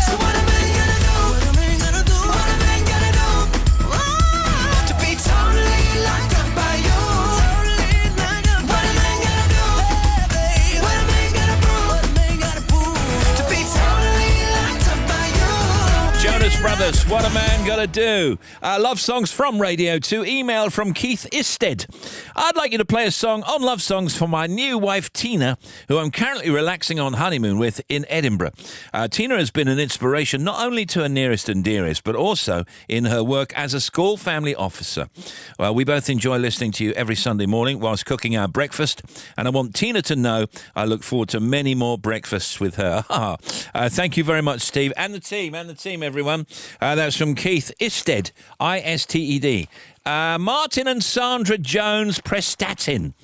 So what a man gotta do? What a man gotta do? What a man gotta do to be totally locked up by you? What a man gotta do? What a man gotta prove to be totally locked up by you? Jonas Brothers, What a Man Gotta Do. Love Songs from Radio 2. Email from Keith Isted. I'd like you to play a song on Love Songs for my new wife, Tina, who I'm currently relaxing on honeymoon with in Edinburgh. Tina has been an inspiration not only to her nearest and dearest, but also in her work as a school family officer. We both enjoy listening to you every Sunday morning whilst cooking our breakfast, and I want Tina to know I look forward to many more breakfasts with her. Thank you very much, Steve, and the team, everyone. That's from Keith Isted, I-S-T-E-D. Martin and Sandra Jones Prestatin.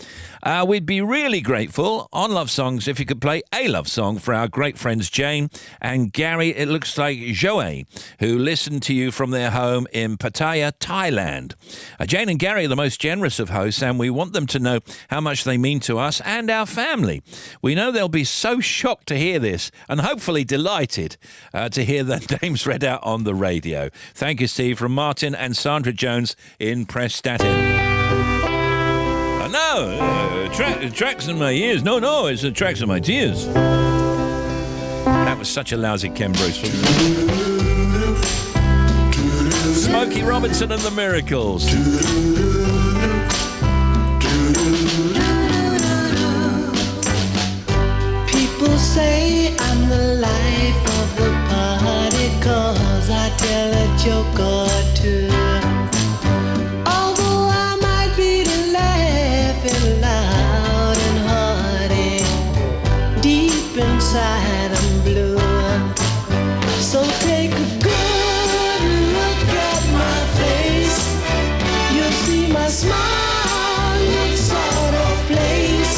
We'd be really grateful on Love Songs if you could play a love song for our great friends Jane and Gary, it looks like Joey, who listen to you from their home in Pattaya, Thailand. Jane and Gary are the most generous of hosts, and we want them to know how much they mean to us and our family. We know they'll be so shocked to hear this and hopefully delighted to hear their names read out on the radio. Thank you, Steve, from Martin and Sandra Jones in Prestatin. No, tracks in my ears. No, it's the tracks in my tears. That was such a lousy Ken Bruce, wasn't it? Smokey Robinson and the Miracles. People say I'm the life of the party 'cause I tell a joke or two. Although I might be laughing loud and hearty, deep inside I'm blue. So take a good look at my face. You'll see my smile looks sort of place.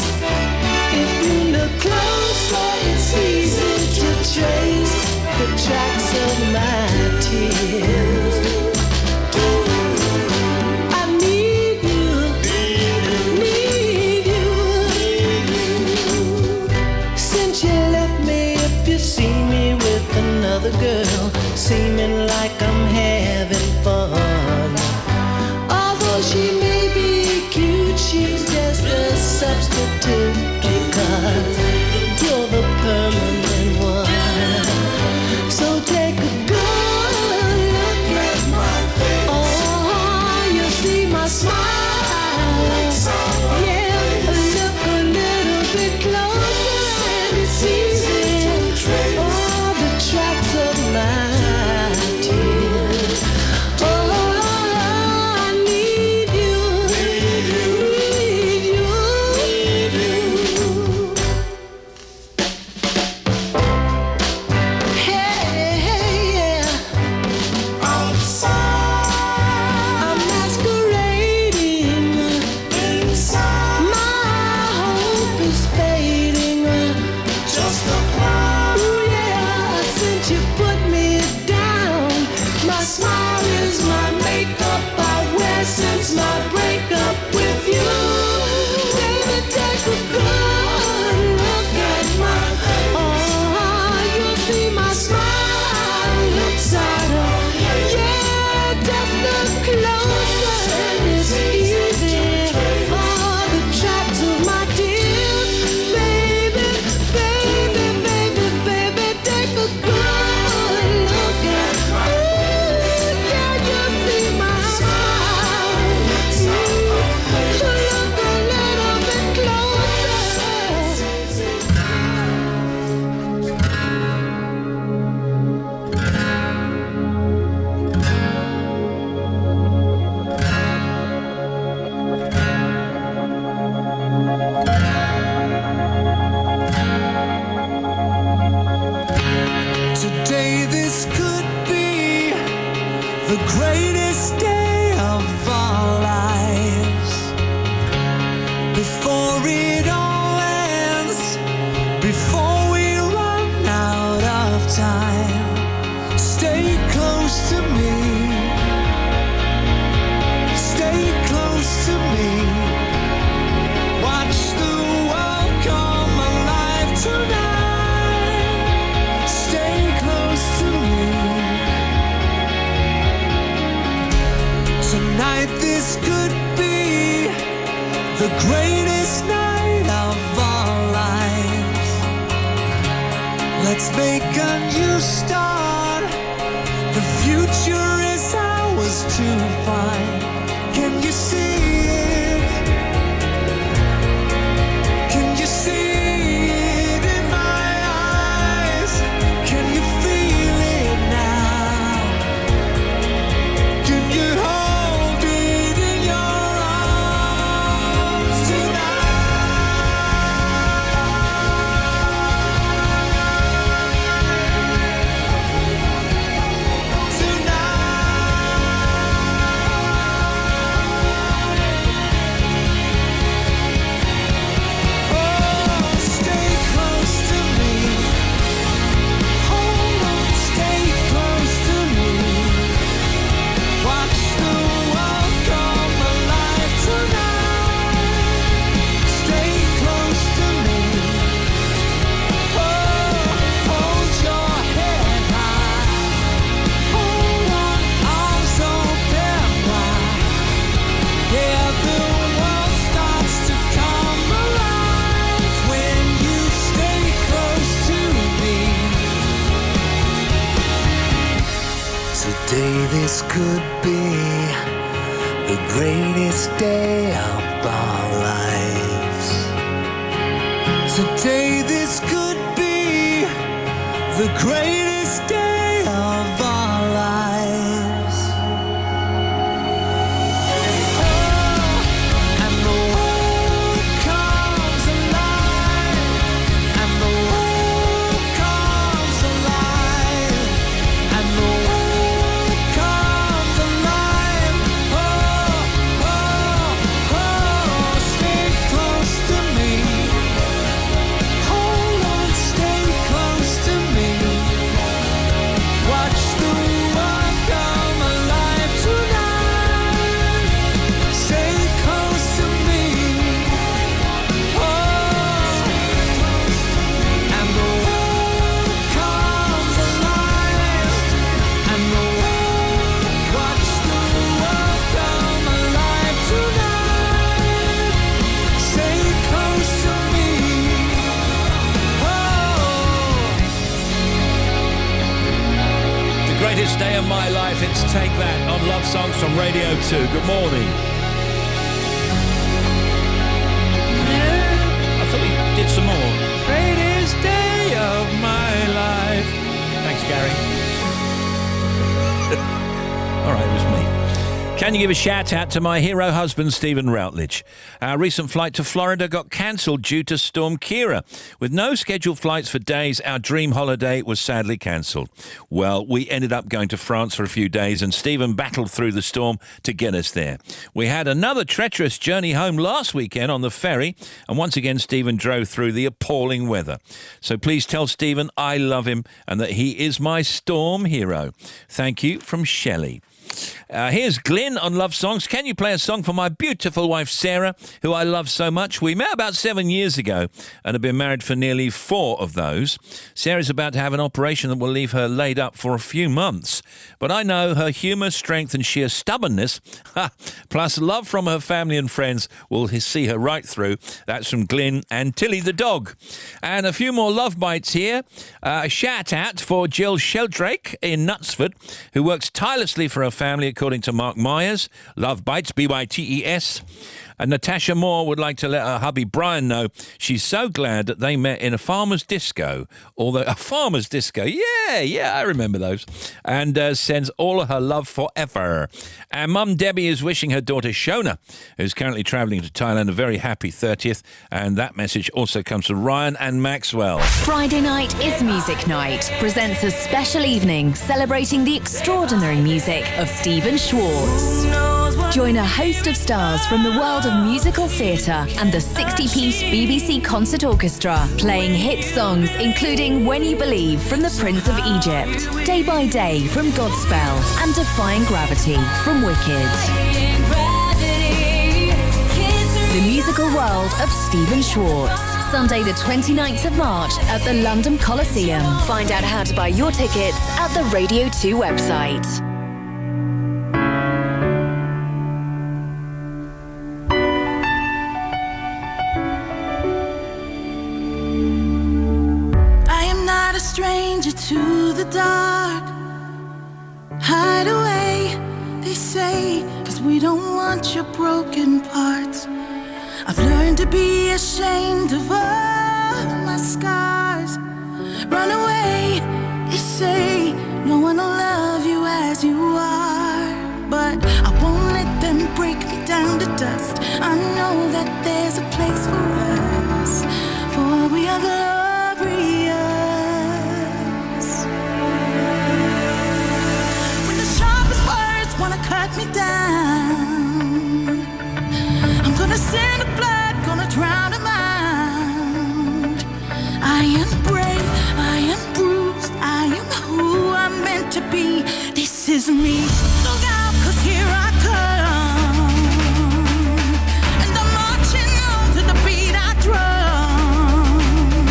If you look closer, it's easy to trace the tracks of my tears. other girl, seeming like I'm having fun. Although she may be cute, she's just a substitute because you're the permanent one. So take a good look at my face. Oh, you see my smile. Yeah, look a little bit closer and it's easy. All the tracks of my tears. Oh, I need you, need you. Hey, yeah. Outside, I'm masquerading. Inside, my hope is fading. Just a cloud. Ooh, yeah, since you put me down, my smile is my makeup I wear since my breakup with you. Baby, take a good look at my face. Oh, you'll see my smile looks out of, yeah, just look closer and it's easy. All the tracks of my tears, baby, baby, baby, baby, take a good look at my face. Yeah, you'll see my smile. Look a little bit closer. Today this could be the greatest day of our lives. Before it all ends, before we run out of time, stay close to me. Stay close to me. Watch the world come alive tonight. Stay close to me. Tonight this could be the greatest night of our lives. Let's make a new start. The future is ours to find. Can you see it? Can you see it in my eyes? Can you feel it now? Can you hold it in your arms tonight? Oh, stay close to me. Hold on, stay close to me. Watch the world come alive tonight. Stay close to me. Oh, hold your head high. Hold on, arms open wide. Yeah, the world starts to come alive when you stay close to me. Today this could be the greatest day of our lives. Today this could be the greatest day of our lives. Oh, and the world comes alive. And the world comes alive. And the world comes alive. Oh, oh, oh, stay close to me. Hold on, stay close to me. Watch the Best day of my life. It's Take That on Love Songs from Radio 2. Good morning. I thought we did some more. Greatest day of my life. Thanks, Gary. All right, it was me. Can you give a shout out to my hero husband, Stephen Routledge? Our recent flight to Florida got cancelled due to Storm Kira. With no scheduled flights for days, our dream holiday was sadly cancelled. Well, we ended up going to France for a few days and Stephen battled through the storm to get us there. We had another treacherous journey home last weekend on the ferry, and once again Stephen drove through the appalling weather. So please tell Stephen I love him and that he is my storm hero. Thank you from Shelley. Here's Glyn on Love Songs. Can you play a song for my beautiful wife Sarah, who I love so much? We met about 7 years ago and have been married for nearly 4 of those. Sarah's about to have an operation that will leave her laid up for a few months. But I know her humour, strength and sheer stubbornness, plus love from her family and friends, will see her right through. That's from Glyn and Tilly the dog. And a few more love bites here. A shout out for Jill Sheldrake in Knutsford, who works tirelessly for her family, according to Mark Myers. Love bites, B-Y-T-E-S. And Natasha Moore would like to let her hubby Brian know she's so glad that they met in a farmer's disco. A farmer's disco, yeah, I remember those. And sends all of her love forever. And Mum Debbie is wishing her daughter Shona, who's currently travelling to Thailand, a very happy 30th. And that message also comes from Ryan and Maxwell. Friday Night is Music Night presents a special evening celebrating the extraordinary music of Stephen Schwartz. Join a host of stars from the world of musical theatre and the 60-piece BBC Concert Orchestra, playing hit songs including When You Believe from The Prince of Egypt, Day by Day from Godspell, and Defying Gravity from Wicked. The musical world of Stephen Schwartz. Sunday the 29th of March at the London Coliseum. Find out how to buy your tickets at the Radio 2 website. Stranger to the dark. Hide away, they say, 'cause we don't want your broken parts. I've learned to be ashamed of all my scars. Run away, they say, no one will love you as you are. But I won't let them break me down to dust. I know that there's a place for us, for we are glorious. Wanna cut me down, I'm gonna send the blood, gonna drown a mind. I am brave, I am bruised, I am who I'm meant to be. This is me. Look out, 'cause here I come, and I'm marching on to the beat I drum.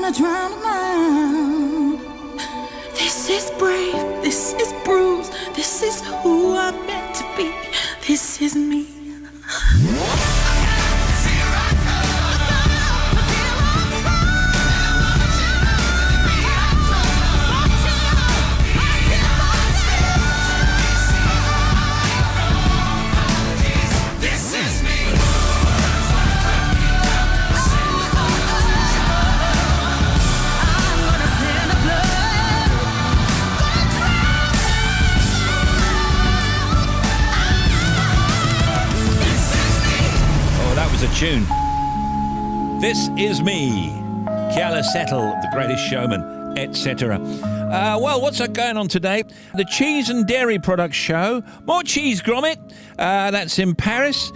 gonna drown a man. This is brave, this is bruised, this is who I'm meant to be, this is me. A tune. This is me. Kiala Settle, The Greatest Showman, etc. Well, what's going on today? The Cheese and Dairy Products Show. More cheese grommet. That's in Paris.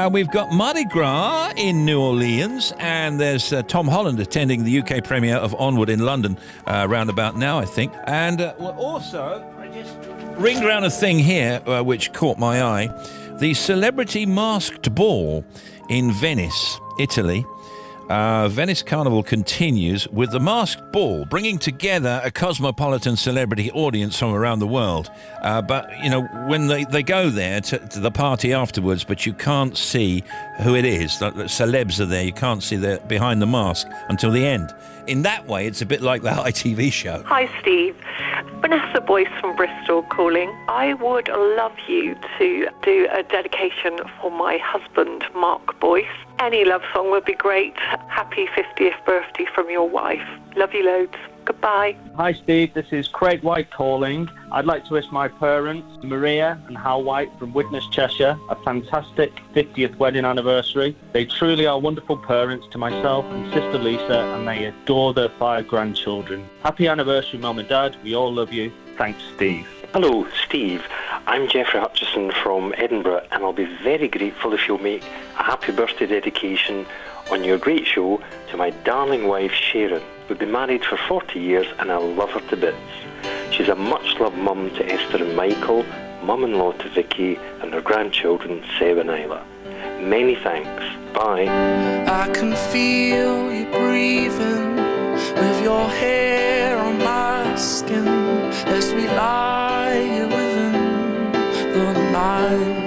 We've got Mardi Gras in New Orleans, and there's Tom Holland attending the UK premiere of Onward in London round about now, I think. And also, I just ringed around a thing here which caught my eye. The Celebrity Masked Ball in Venice, Italy. Venice Carnival continues with the Masked Ball, bringing together a cosmopolitan celebrity audience from around the world. But, you know, when they go there to the party afterwards, but you can't see who it is. The celebs are there. You can't see behind the mask until the end. In that way, it's a bit like the ITV show. Hi, Steve. Vanessa Boyce from Bristol calling. I would love you to do a dedication for my husband, Mark Boyce. Any love song would be great. Happy 50th birthday from your wife. Love you loads. Goodbye. Hi, Steve. This is Craig White calling. I'd like to wish my parents, Maria and Hal White from Widnes, Cheshire, a fantastic 50th wedding anniversary. They truly are wonderful parents to myself and sister Lisa, and they adore their 5 grandchildren. Happy anniversary, Mum and Dad. We all love you. Thanks, Steve. Hello, Steve. I'm Jeffrey Hutchison from Edinburgh, and I'll be very grateful if you'll make a happy birthday dedication on your great show to my darling wife, Sharon. We've been married for 40 years, and I love her to bits. She's a much-loved mum to Esther and Michael, mum-in-law to Vicky, and her grandchildren, Seb and Isla. Many thanks. Bye. I can feel you breathing with your hair on my skin as we lie here within the night.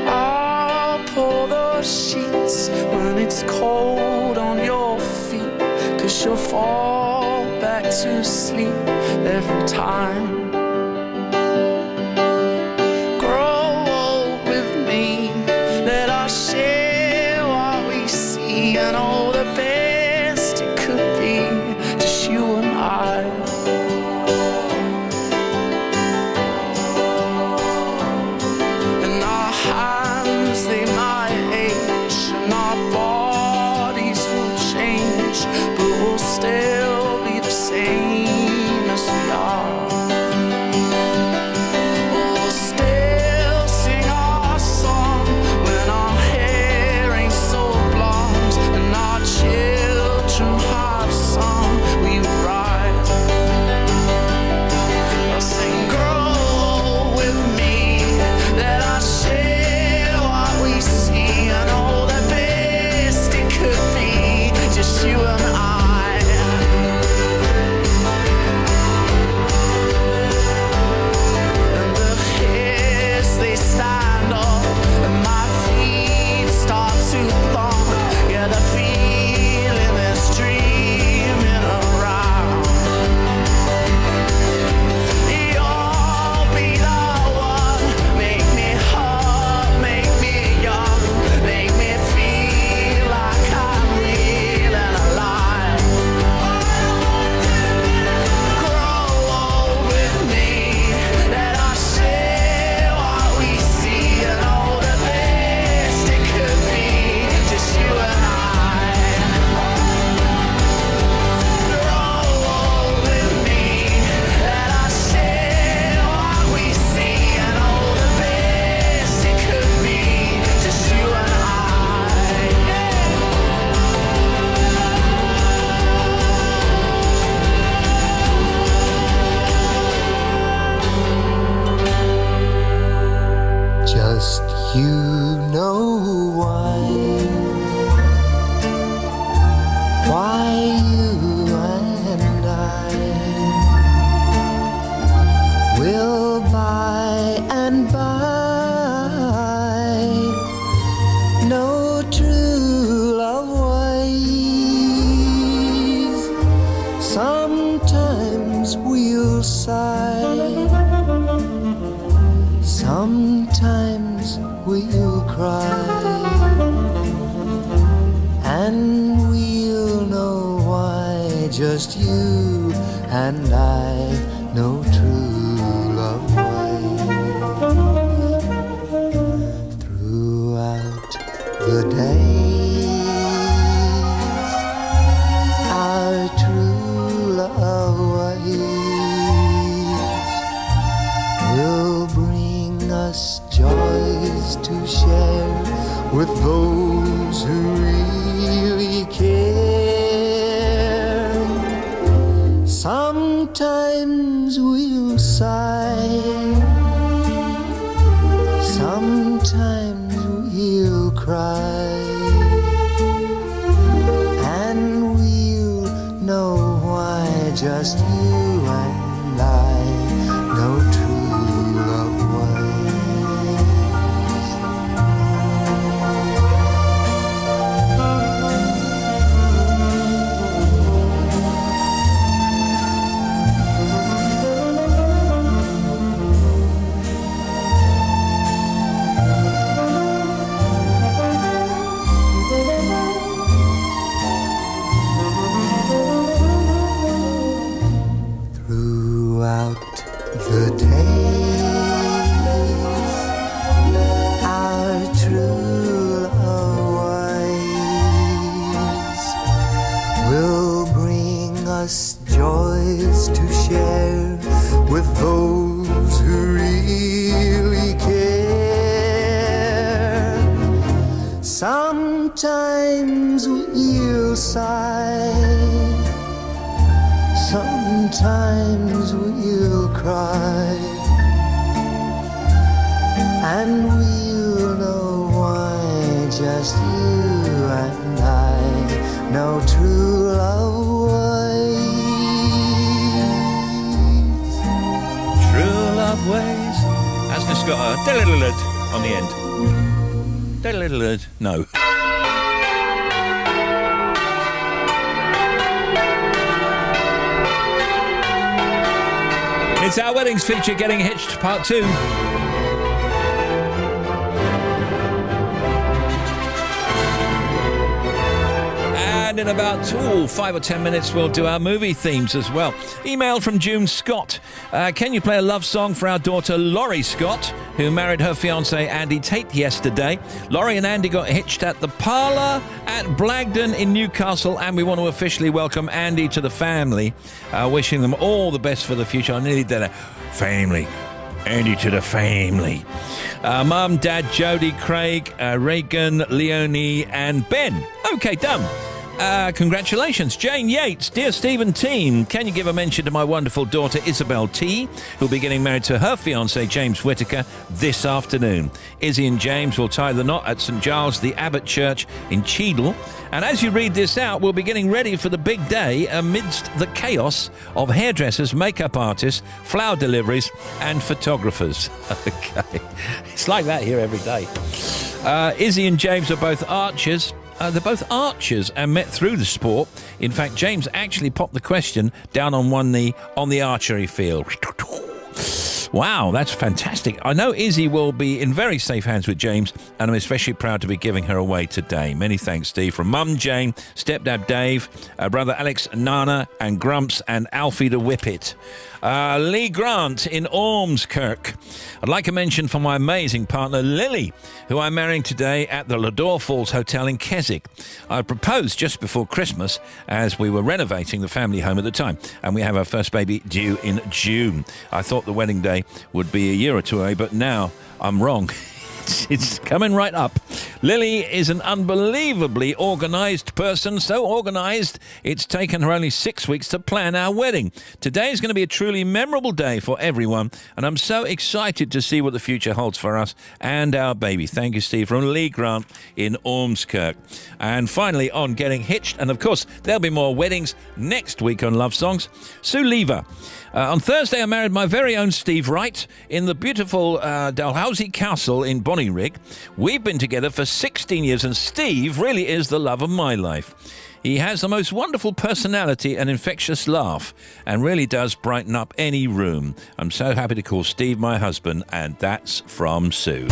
I'll pull the sheets when it's cold on your feet, 'cause you'll fall back to sleep every time. Grow old with me, let us share what we see, and all the best it could be, just you and I. And our hands, they might age, and our bodies will change, but we'll still be the same as we are. We'll still sing our song when our hair ain't so blonde, and our children have song we write. I'll sing, grow with me, let us share what we see, and all the best it could be, just you and I. And the hairs, they stand up, and my feet start to thump. Yeah, the feeling is dreaming around. You'll be the one, make me hot, make me young, make me feel like I'm real and alive. Grow old with me, let us share what we see, and all the best it could be, just you and I. Grow old with me, let us share what we see, and all the best it could be, just you and I. Just you know why we'll cry, and we'll know why just you and I know true love waits. Throughout the days, our true love waits will bring us joys to share with those who really care. Sometimes we'll sigh, sometimes we'll cry, and we'll know why just you and I know true love throughout the days, our true love ways will bring us joys to share with those who really care. Sometimes we'll sigh, sometimes we'll cry, and we'll know why just you and I know true love waits. True love ways. Hasn't this got a diddle-diddle on the end? Diddle-diddle, no. It's our weddings feature, Getting Hitched, part 2. And in about 5 or 10 minutes, we'll do our movie themes as well. Email from June Scott. Can you play a love song for our daughter Laurie Scott, who married her fiancé Andy Tate yesterday? Laurie and Andy got hitched at the Parlour at Blagdon in Newcastle, and we want to officially welcome Andy to the family. Wishing them all the best for the future. I nearly did it. Family. Andy to the family. Mum, Dad, Jodie, Craig, Reagan, Leonie, and Ben. Okay, done. Congratulations, Jane Yates. Dear Stephen team, can you give a mention to my wonderful daughter Isabel T, who'll be getting married to her fiancé James Whittaker this afternoon. Izzy and James will tie the knot at St Giles the Abbot Church in Cheadle. And as you read this out, we'll be getting ready for the big day amidst the chaos of hairdressers, makeup artists, flower deliveries and photographers. Okay, it's like that here every day. Izzy and James are both archers. They're both archers and met through the sport. In fact, James actually popped the question down on one knee on the archery field. Wow, that's fantastic. I know Izzy will be in very safe hands with James, and I'm especially proud to be giving her away today. Many thanks, Steve. From Mum Jane, Stepdad Dave, brother Alex, Nana, and Grumps, and Alfie the Whippet. Lee Grant in Ormskirk. I'd like a mention for my amazing partner Lily, who I'm marrying today at the Ladore Falls Hotel in Keswick. I proposed just before Christmas as we were renovating the family home at the time, and we have our first baby due in June. I thought the wedding day would be a year or two away, but now I'm wrong. It's coming right up. Lily is an unbelievably organised person, so organised it's taken her only 6 weeks to plan our wedding. Today is going to be a truly memorable day for everyone, and I'm so excited to see what the future holds for us and our baby. Thank you, Steve, from Lee Grant in Ormskirk. And finally, on Getting Hitched, and of course, there'll be more weddings next week on Love Songs. Sue Lever. On Thursday, I married my very own Steve Wright in the beautiful Dalhousie Castle in Bonnyrigg. We've been together for 16 years, and Steve really is the love of my life. He has the most wonderful personality and infectious laugh, and really does brighten up any room. I'm so happy to call Steve my husband, and that's from Sue.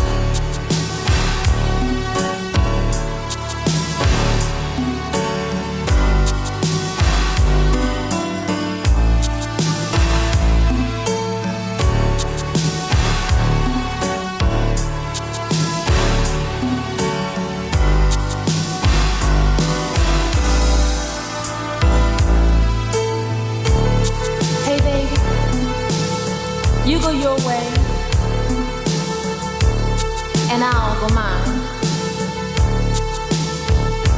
You go your way, and I'll go mine.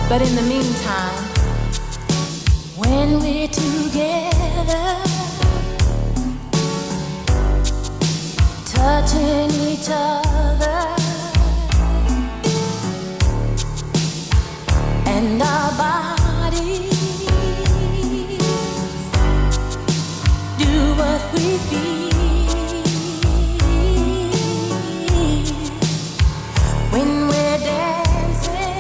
But in the meantime, when we're together, touching each other, and our bodies do what we feel. When we're dancing,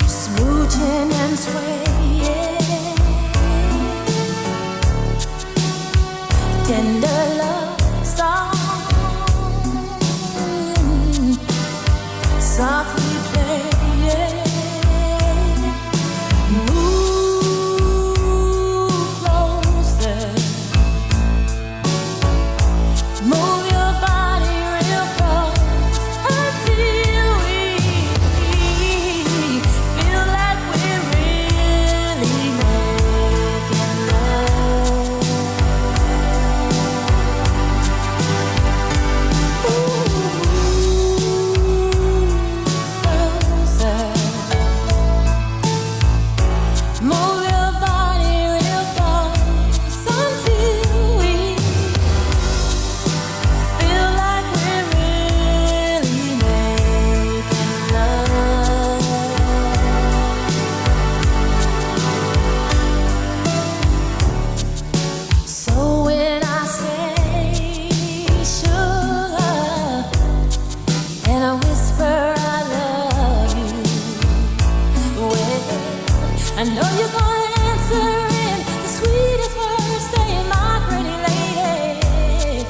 smooching and swaying, tender love song, softly playing. Move closer, move your body real close until we feel like we're really making love. Closer, move your body real close until we feel like we're really making love. So when I say sugar and I whisper I love you, well, I know you're gonna answer in the sweetest words, saying, my pretty lady,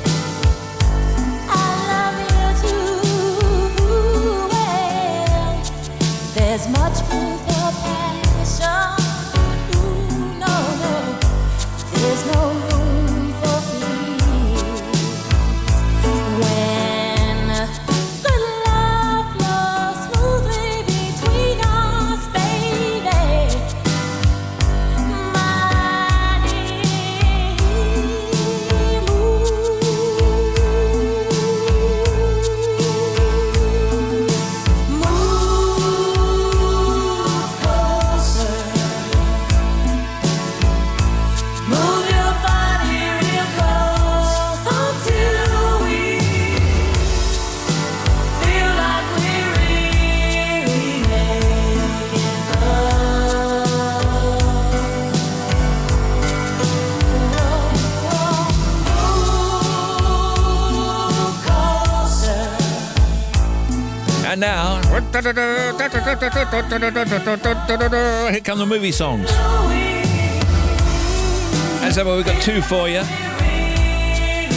I love you too. Well, there's much room for passion. Ooh, no, no, there's no room for fear. When the love flows smoothly between us, baby, my dear, move closer, move your body real close until we feel like we're really making love. Move closer. And now, here come the movie songs. As ever, we've got two for you.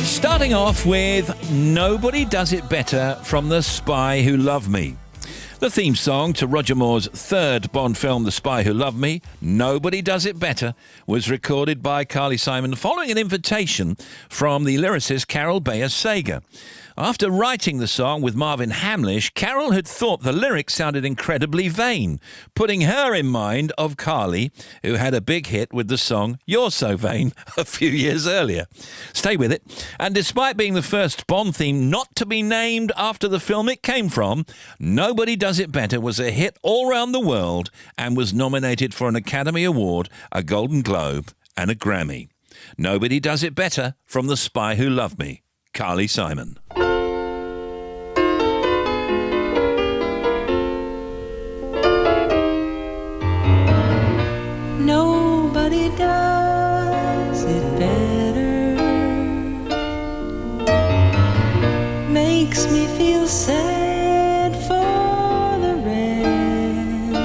Starting off with Nobody Does It Better from The Spy Who Loved Me. The theme song to Roger Moore's third Bond film, The Spy Who Loved Me, Nobody Does It Better, was recorded by Carly Simon following an invitation from the lyricist Carol Bayer Sager. After writing the song with Marvin Hamlish, Carol had thought the lyrics sounded incredibly vain, putting her in mind of Carly, who had a big hit with the song You're So Vain a few years earlier. Stay with it. And despite being the first Bond theme not to be named after the film it came from, Nobody Does It Better was a hit all around the world and was nominated for an Academy Award, a Golden Globe and a Grammy. Nobody Does It Better from The Spy Who Loved Me, Carly Simon. Nobody does it better. Makes me feel sad for the rest.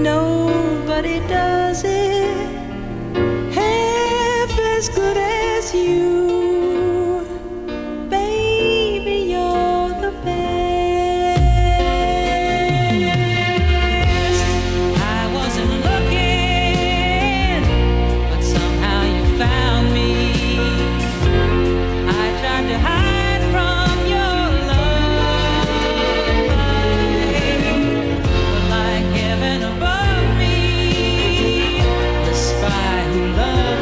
Nobody does it half as good as you. Baby, you're the best. I wasn't looking, but somehow you found me. I tried to hide from your love, but like heaven above me, the spy who loved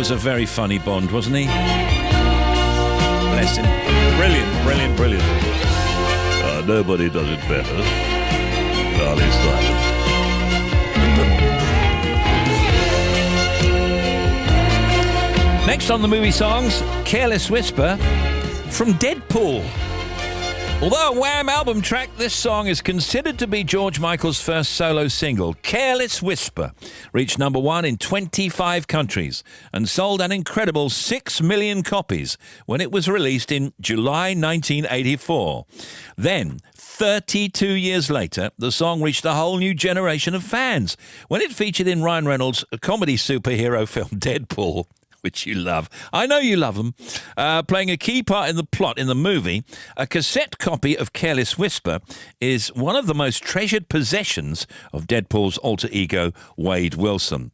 was a very funny Bond, wasn't he? Bless him. Brilliant, brilliant, brilliant. Nobody does it better. Charlie Simon. Next on the movie songs, Careless Whisper from Deadpool. Although a Wham album track, this song is considered to be George Michael's first solo single. Careless Whisper reached number 1 in 25 countries and sold an incredible 6 million copies when it was released in July 1984. Then, 32 years later, the song reached a whole new generation of fans when it featured in Ryan Reynolds' comedy superhero film Deadpool, which you love. I know you love them. Playing a key part in the plot in the movie, a cassette copy of Careless Whisper is one of the most treasured possessions of Deadpool's alter ego, Wade Wilson.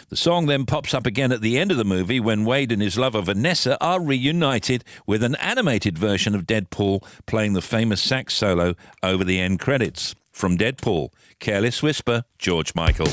The song then pops up again at the end of the movie when Wade and his lover Vanessa are reunited with an animated version of Deadpool playing the famous sax solo over the end credits. From Deadpool, Careless Whisper, George Michael.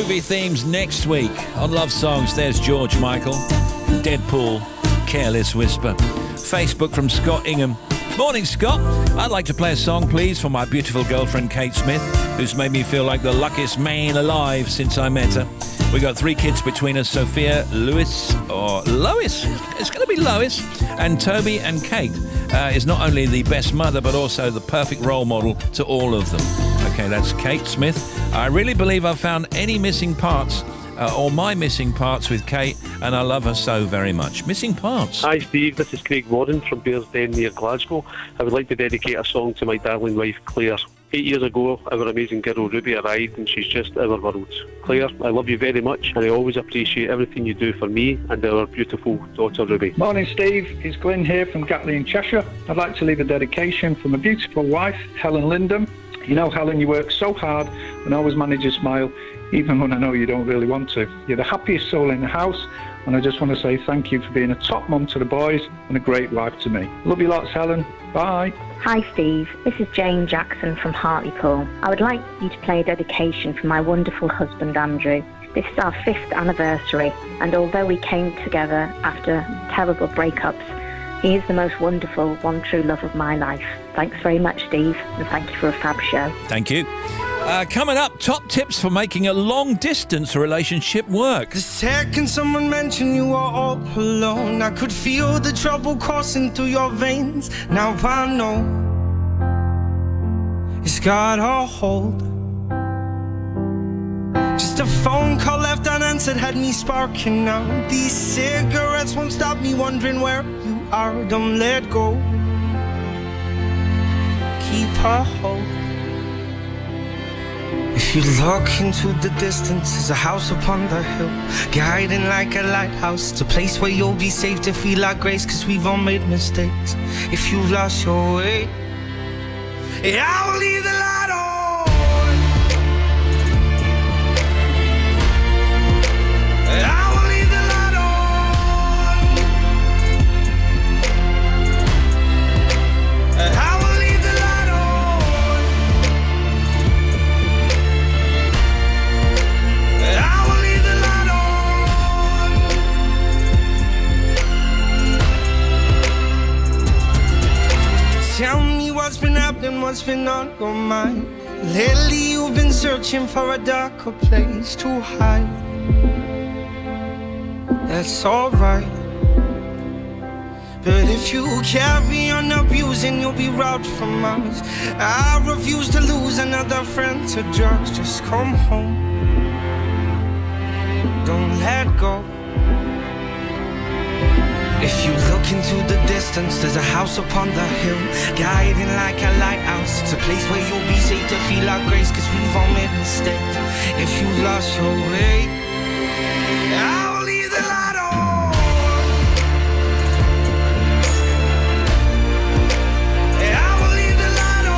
movie themes next week on Love Songs. There's George Michael, Deadpool, Careless Whisper. Facebook from Scott Ingham. Morning, Scott. I'd like to play a song, please, for my beautiful girlfriend, Kate Smith, who's made me feel like the luckiest man alive since I met her. We got 3 kids between us, Sophia, Lois, it's going to be Lois, and Toby and Kate is not only the best mother, but also the perfect role model to all of them. Okay, that's Kate Smith. I really believe I've found any missing parts or my missing parts with Kate, and I love her so very much. Missing parts. Hi Steve, this is Craig Warren from Bearsden near Glasgow. I would like to dedicate a song to my darling wife Claire. 8 years ago, our amazing girl Ruby arrived and she's just our world. Claire, I love you very much and I always appreciate everything you do for me and our beautiful daughter Ruby. Morning Steve, it's Glenn here from Gatley in Cheshire. I'd like to leave a dedication for my beautiful wife, Helen Lindham. You know, Helen, you work so hard and always manage a smile, even when I know you don't really want to. You're the happiest soul in the house, and I just want to say thank you for being a top mum to the boys and a great wife to me. Love you lots, Helen. Bye. Hi Steve, this is Jane Jackson from Hartlepool. I would like you to play a dedication for my wonderful husband Andrew. This is our 5th anniversary, and although we came together after terrible breakups, he is the most wonderful, one true love of my life. Thanks very much, Steve, and thank you for a fab show. Thank you. Coming up, top tips for making a long-distance relationship work. The second someone mentioned you were all alone, I could feel the trouble coursing through your veins. Now I know it's got a hold. Just a phone call left unanswered had me sparking now. These cigarettes won't stop me wondering where you are. Don't let go, keep a hold. If you look into the distance, there's a house upon the hill, guiding like a lighthouse. It's a place where you'll be safe to feel our grace, cause we've all made mistakes. If you've lost your way, yeah, I will leave the light on. I will leave the light on. I will leave the light on. I will leave the light on. Tell me what's been happening, what's been on your mind. Lately you've been searching for a darker place to hide. That's alright, but if you carry on abusing, you'll be robbed from us. I refuse to lose another friend to drugs. Just come home, don't let go. If you look into the distance, there's a house upon the hill, guiding like a lighthouse. It's a place where you'll be safe to feel our grace, cause we've all made mistakes. If you lost your way, I will leave the light on. I will leave the light on.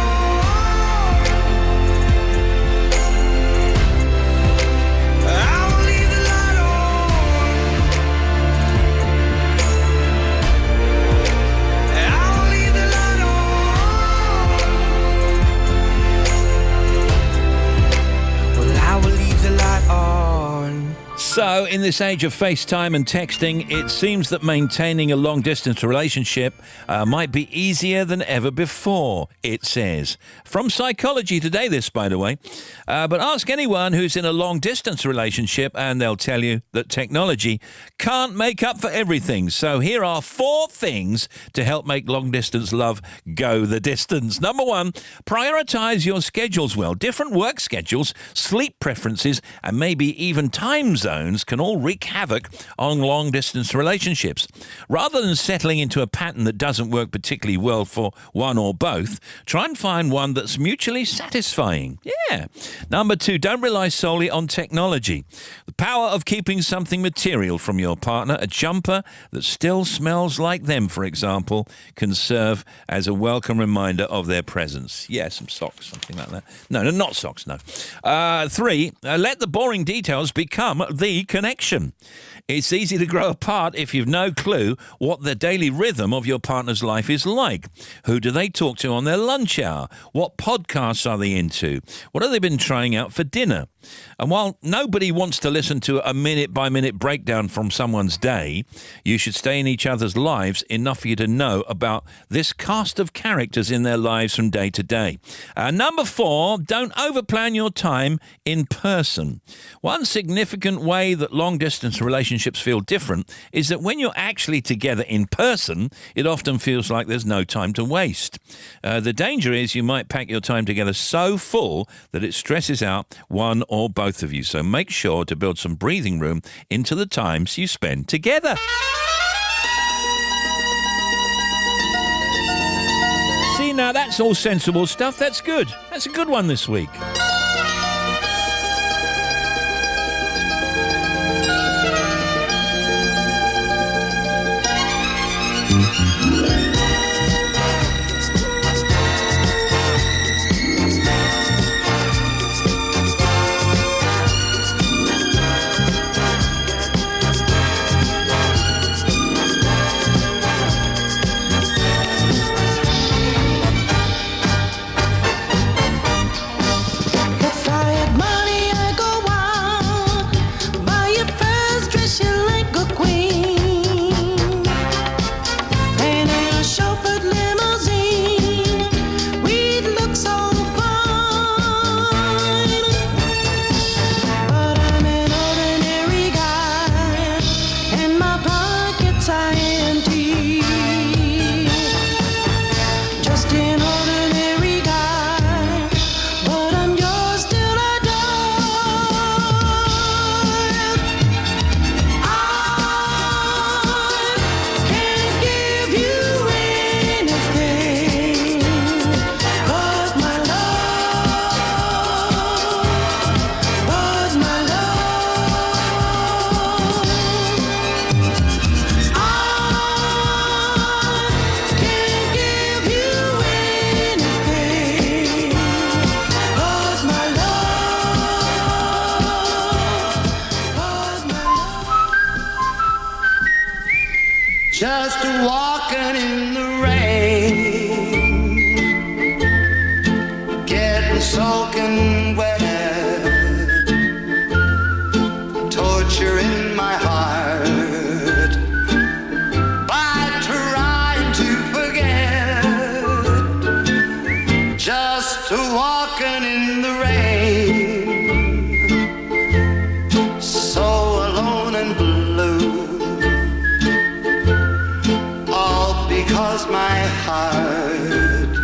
I will leave the light on. I will leave the light on. Well, I will leave the light on. So, in this age of FaceTime and texting, it seems that maintaining a long-distance relationship might be easier than ever before, it says. From Psychology Today, this, by the way. But ask anyone who's in a long-distance relationship and they'll tell you that technology can't make up for everything. So here are 4 things to help make long-distance love go the distance. Number 1, prioritise your schedules well. Different work schedules, sleep preferences, and maybe even time zones can all wreak havoc on long-distance relationships. Rather than settling into a pattern that doesn't work particularly well for one or both, try and find one that's mutually satisfying. Yeah. Number 2, don't rely solely on technology. The power of keeping something material from your partner, a jumper that still smells like them, for example, can serve as a welcome reminder of their presence. Yeah, some socks, something like that. No, not socks, no. 3, let the boring details become the connection. It's easy to grow apart if you've no clue what the daily rhythm of your partner's life is like. Who do they talk to on their lunch hour? What podcasts are they into? What have they been trying out for dinner? And while nobody wants to listen to a minute-by-minute breakdown from someone's day, you should stay in each other's lives enough for you to know about this cast of characters in their lives from day to day. Number 4, don't overplan your time in person. One significant way that long-distance relationships feel different is that when you're actually together in person, it often feels like there's no time to waste. The danger is you might pack your time together so full that it stresses out one or both of you. So make sure to build some breathing room into the times you spend together. See, now that's all sensible stuff. That's good. That's a good one this week. Just walking in the rain, getting soaking wet, torture in my heart by trying to forget. Just walking in the rain, so alone and blue. Because my heart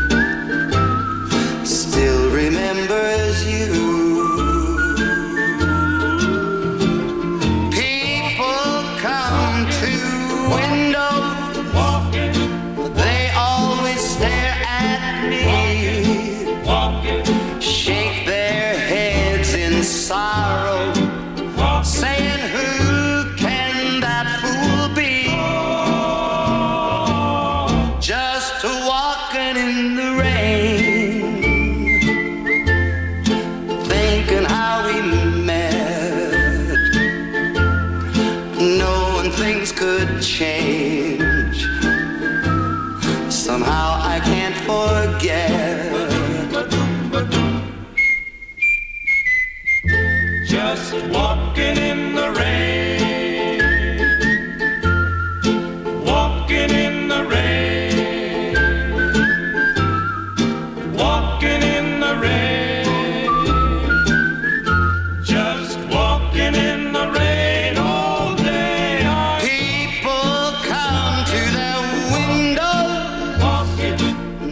still remembers you. People come to window, they always stare at me, shake their heads in sorrow, saying who can that fool be? Just walking in the rain, thinking how we met, knowing things could change. Somehow I can't forget. Just walking in the rain, walking in the rain, walking in the rain, just walking in the rain all day. People come to their window,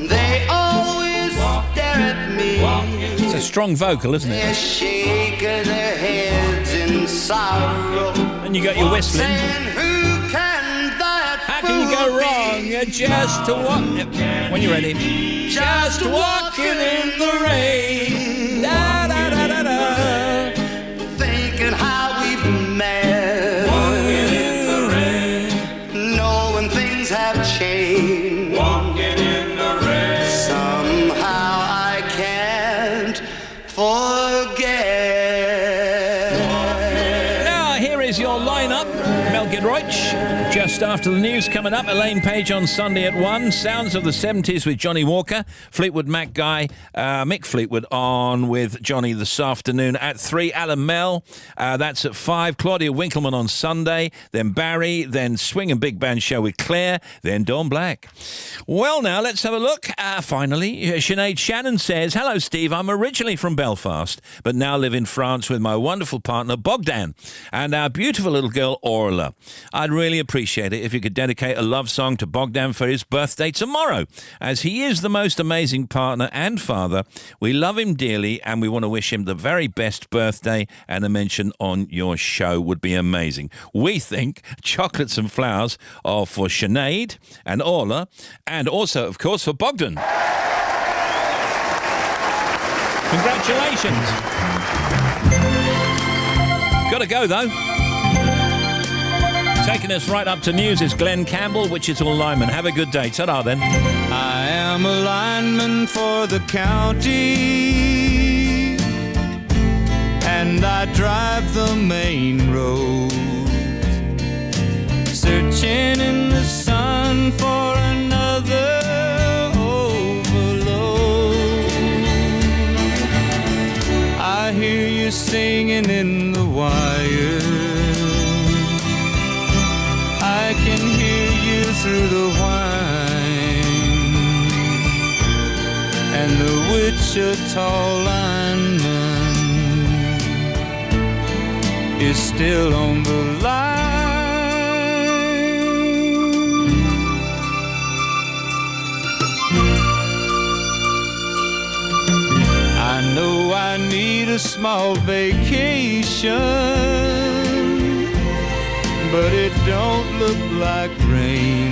they always stare at me. It's a strong vocal, isn't They're it? shaking their heads in sorrow. And you got your whistling. Saying, who can that How can you go wrong? You're just when you're ready. Just walking in the rain. Da, da, da, da, da. Thinking how we've met. Walking in the rain, Knowing things have changed. walking in the rain. Somehow I can't forget. Now, here is Just after the news coming up, Elaine Page on Sunday at 1. Sounds of the 70s with Johnny Walker. Fleetwood Mac guy, Mick Fleetwood on with Johnny this afternoon at 3. Alan Mell, that's at 5. Claudia Winkleman on Sunday. Then Barry. Then Swing and Big Band Show with Claire. Then Dawn Black. Well, now, let's have a look. Finally, Sinead Shannon says, hello, Steve. I'm originally from Belfast, but now live in France with my wonderful partner, Bogdan, and our beautiful little girl, Orla. I'd really appreciate it if you could dedicate a love song to Bogdan for his birthday tomorrow, as he is the most amazing partner and father. We love him dearly, and we want to wish him the very best birthday, and a mention on your show would be amazing. We think Chocolates and Flowers are for Sinead and Orla, and also, of course, for Bogdan. Congratulations. Gotta go, though. Taking us right up to news is Glenn Campbell, Wichita lineman. Have a good day. Ta-da, then. I am a lineman for the county, and I drive the main road, searching in the sun for another overload. I hear you singing in the wire, I can hear you through the whine, and the Wichita lineman is still on the line. I know I need a small vacation, but it don't look like rain.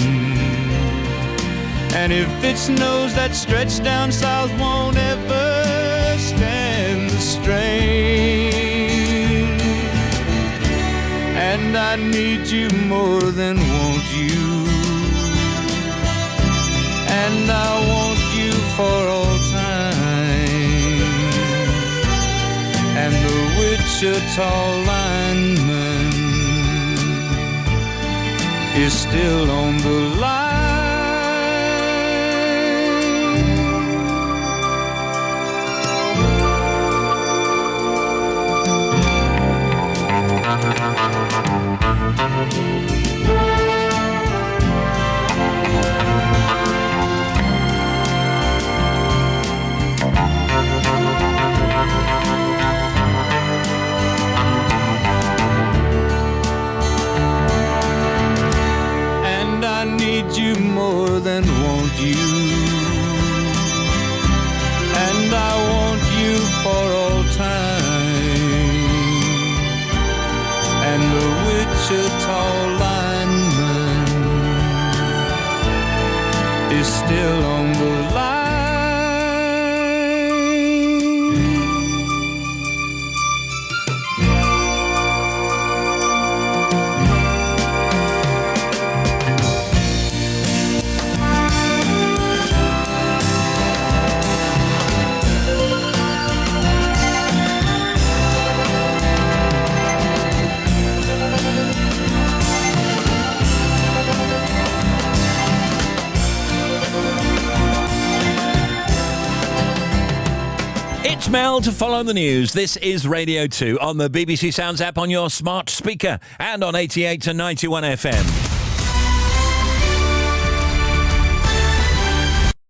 And if it snows, that stretch down south won't ever stand the strain. And I need you more than want you, and I want you for all time. And the Wichita lineman is still on the line. And I need you more than want you, and I want you for all time. And the Wichita lineman is still on the line. It's Mel to follow the news. This is Radio 2 on the BBC Sounds app on your smart speaker and on 88 to 91 FM.